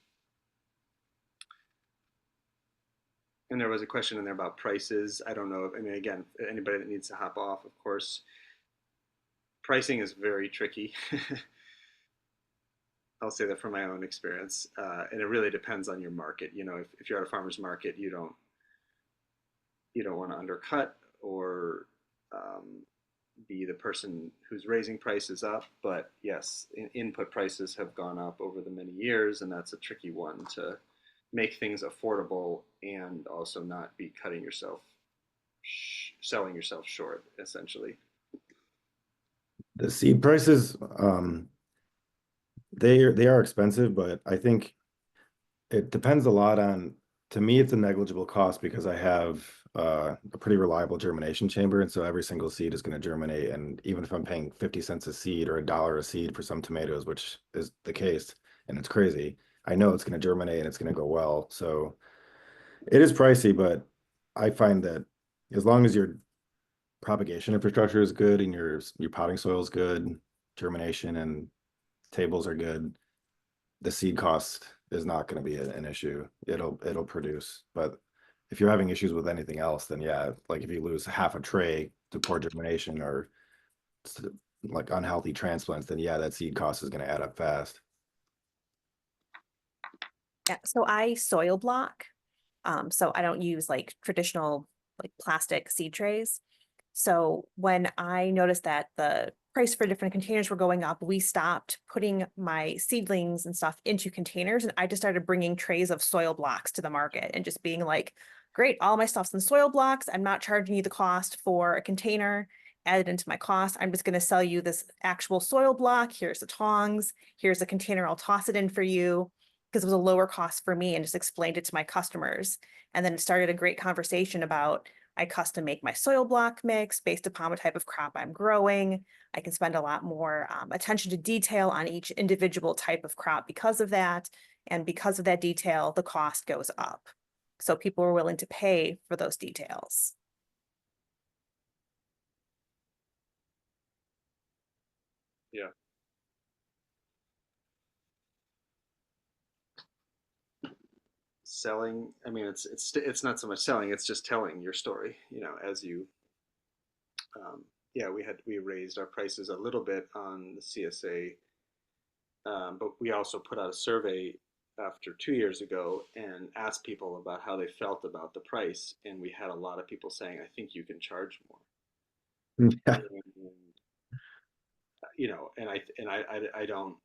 Speaker 2: And there was a question in there about prices. I don't know. I mean, again, anybody that needs to hop off, of course, pricing is very tricky. I'll say that from my own experience. And it really depends on your market. If you're at a farmer's market, you don't want to undercut or be the person who's raising prices up. But yes, input prices have gone up over the many years, and that's a tricky one to make things affordable and also not be selling yourself short, essentially.
Speaker 6: The seed prices, they are expensive, but I think it depends a lot on, to me, it's a negligible cost because I have a pretty reliable germination chamber. And so every single seed is going to germinate. And even if I'm paying 50 cents a seed or $1 a seed for some tomatoes, which is the case, and it's crazy, I know it's going to germinate and it's going to go well. So it is pricey, but I find that as long as your propagation infrastructure is good and your potting soil is good, germination and tables are good, the seed cost is not going to be an issue. It'll produce. But if you're having issues with anything else, then yeah, like if you lose half a tray to poor germination or like unhealthy transplants, then yeah, that seed cost is going to add up fast.
Speaker 12: Yeah, so I soil block. So I don't use like traditional like plastic seed trays. So when I noticed that the price for different containers were going up, we stopped putting my seedlings and stuff into containers, and I just started bringing trays of soil blocks to the market and just being like, great, all my stuff's in soil blocks. I'm not charging you the cost for a container added into my cost. I'm just going to sell you this actual soil block. Here's the tongs. Here's a container. I'll toss it in for you, because it was a lower cost for me, and just explained it to my customers. And then it started a great conversation about, I custom make my soil block mix based upon what type of crop I'm growing. I can spend a lot more attention to detail on each individual type of crop because of that. And because of that detail, the cost goes up. So people are willing to pay for those details.
Speaker 2: Yeah. Selling, I mean, it's not so much selling, it's just telling your story, as you yeah, we raised our prices a little bit on the CSA, but we also put out a survey after 2 years ago and asked people about how they felt about the price, and we had a lot of people saying, "I think you can charge more."
Speaker 6: Yeah.
Speaker 2: And, you know, and I don't.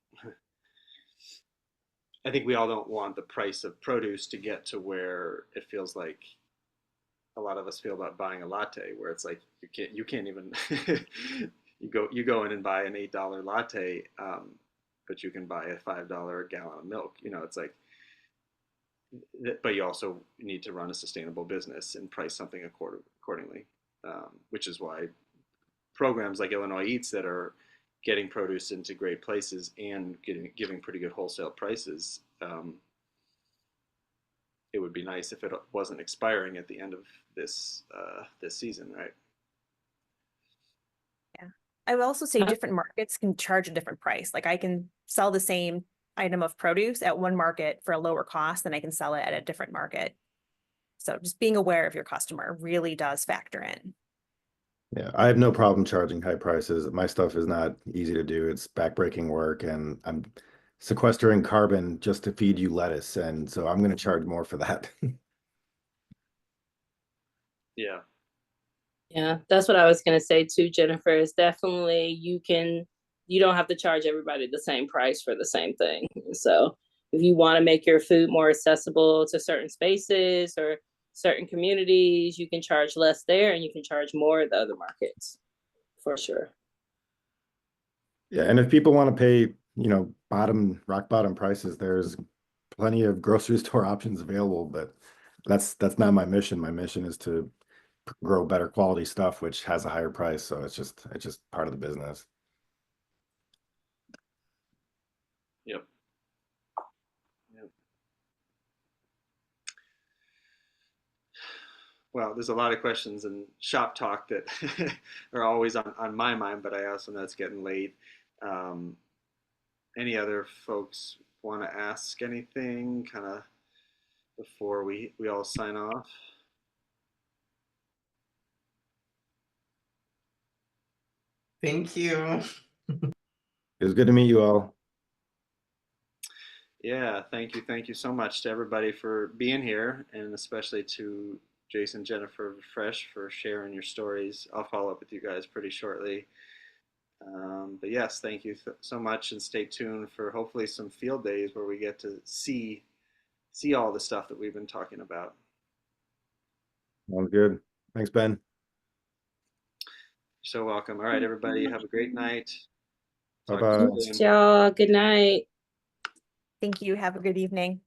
Speaker 2: I think we all don't want the price of produce to get to where it feels like a lot of us feel about buying a latte, where it's like you can't even you go in and buy an $8 latte, but you can buy a $5 gallon of milk. You know, it's like, but you also need to run a sustainable business and price something accordingly, which is why programs like Illinois Eats that are getting produce into great places and giving pretty good wholesale prices. It would be nice if it wasn't expiring at the end of this this season, right?
Speaker 12: Yeah. I would also say different markets can charge a different price. Like I can sell the same item of produce at one market for a lower cost than I can sell it at a different market. So just being aware of your customer really does factor in.
Speaker 6: Yeah, I have no problem charging high prices. My stuff is not easy to do. It's backbreaking work, and I'm sequestering carbon just to feed you lettuce, and so I'm going to charge more for that.
Speaker 2: Yeah.
Speaker 8: Yeah, that's what I was gonna say too, Jennifer. Is definitely you don't have to charge everybody the same price for the same thing. So if you want to make your food more accessible to certain spaces or certain communities, you can charge less there and you can charge more at the other markets for sure.
Speaker 6: Yeah, and if people want to pay, you know, rock bottom prices, there's plenty of grocery store options available, but that's not my mission. My mission is to grow better quality stuff, which has a higher price. So it's just part of the business.
Speaker 2: Yep. Yep. Well, there's a lot of questions and shop talk that are always on my mind, but I also know it's getting late. Any other folks want to ask anything kind of before we all sign off?
Speaker 15: Thank you.
Speaker 6: It was good to meet you all.
Speaker 2: Yeah, thank you so much to everybody for being here, and especially to Jason, Jennifer, Fresh for sharing your stories. I'll follow up with you guys pretty shortly. But yes, thank you so much, and stay tuned for hopefully some field days where we get to see all the stuff that we've been talking about.
Speaker 6: Sounds good. Thanks, Ben.
Speaker 2: You're so welcome. All right, everybody, have a great night.
Speaker 6: Bye-bye.
Speaker 8: Thanks, y'all. Good night.
Speaker 12: Thank you. Have a good evening.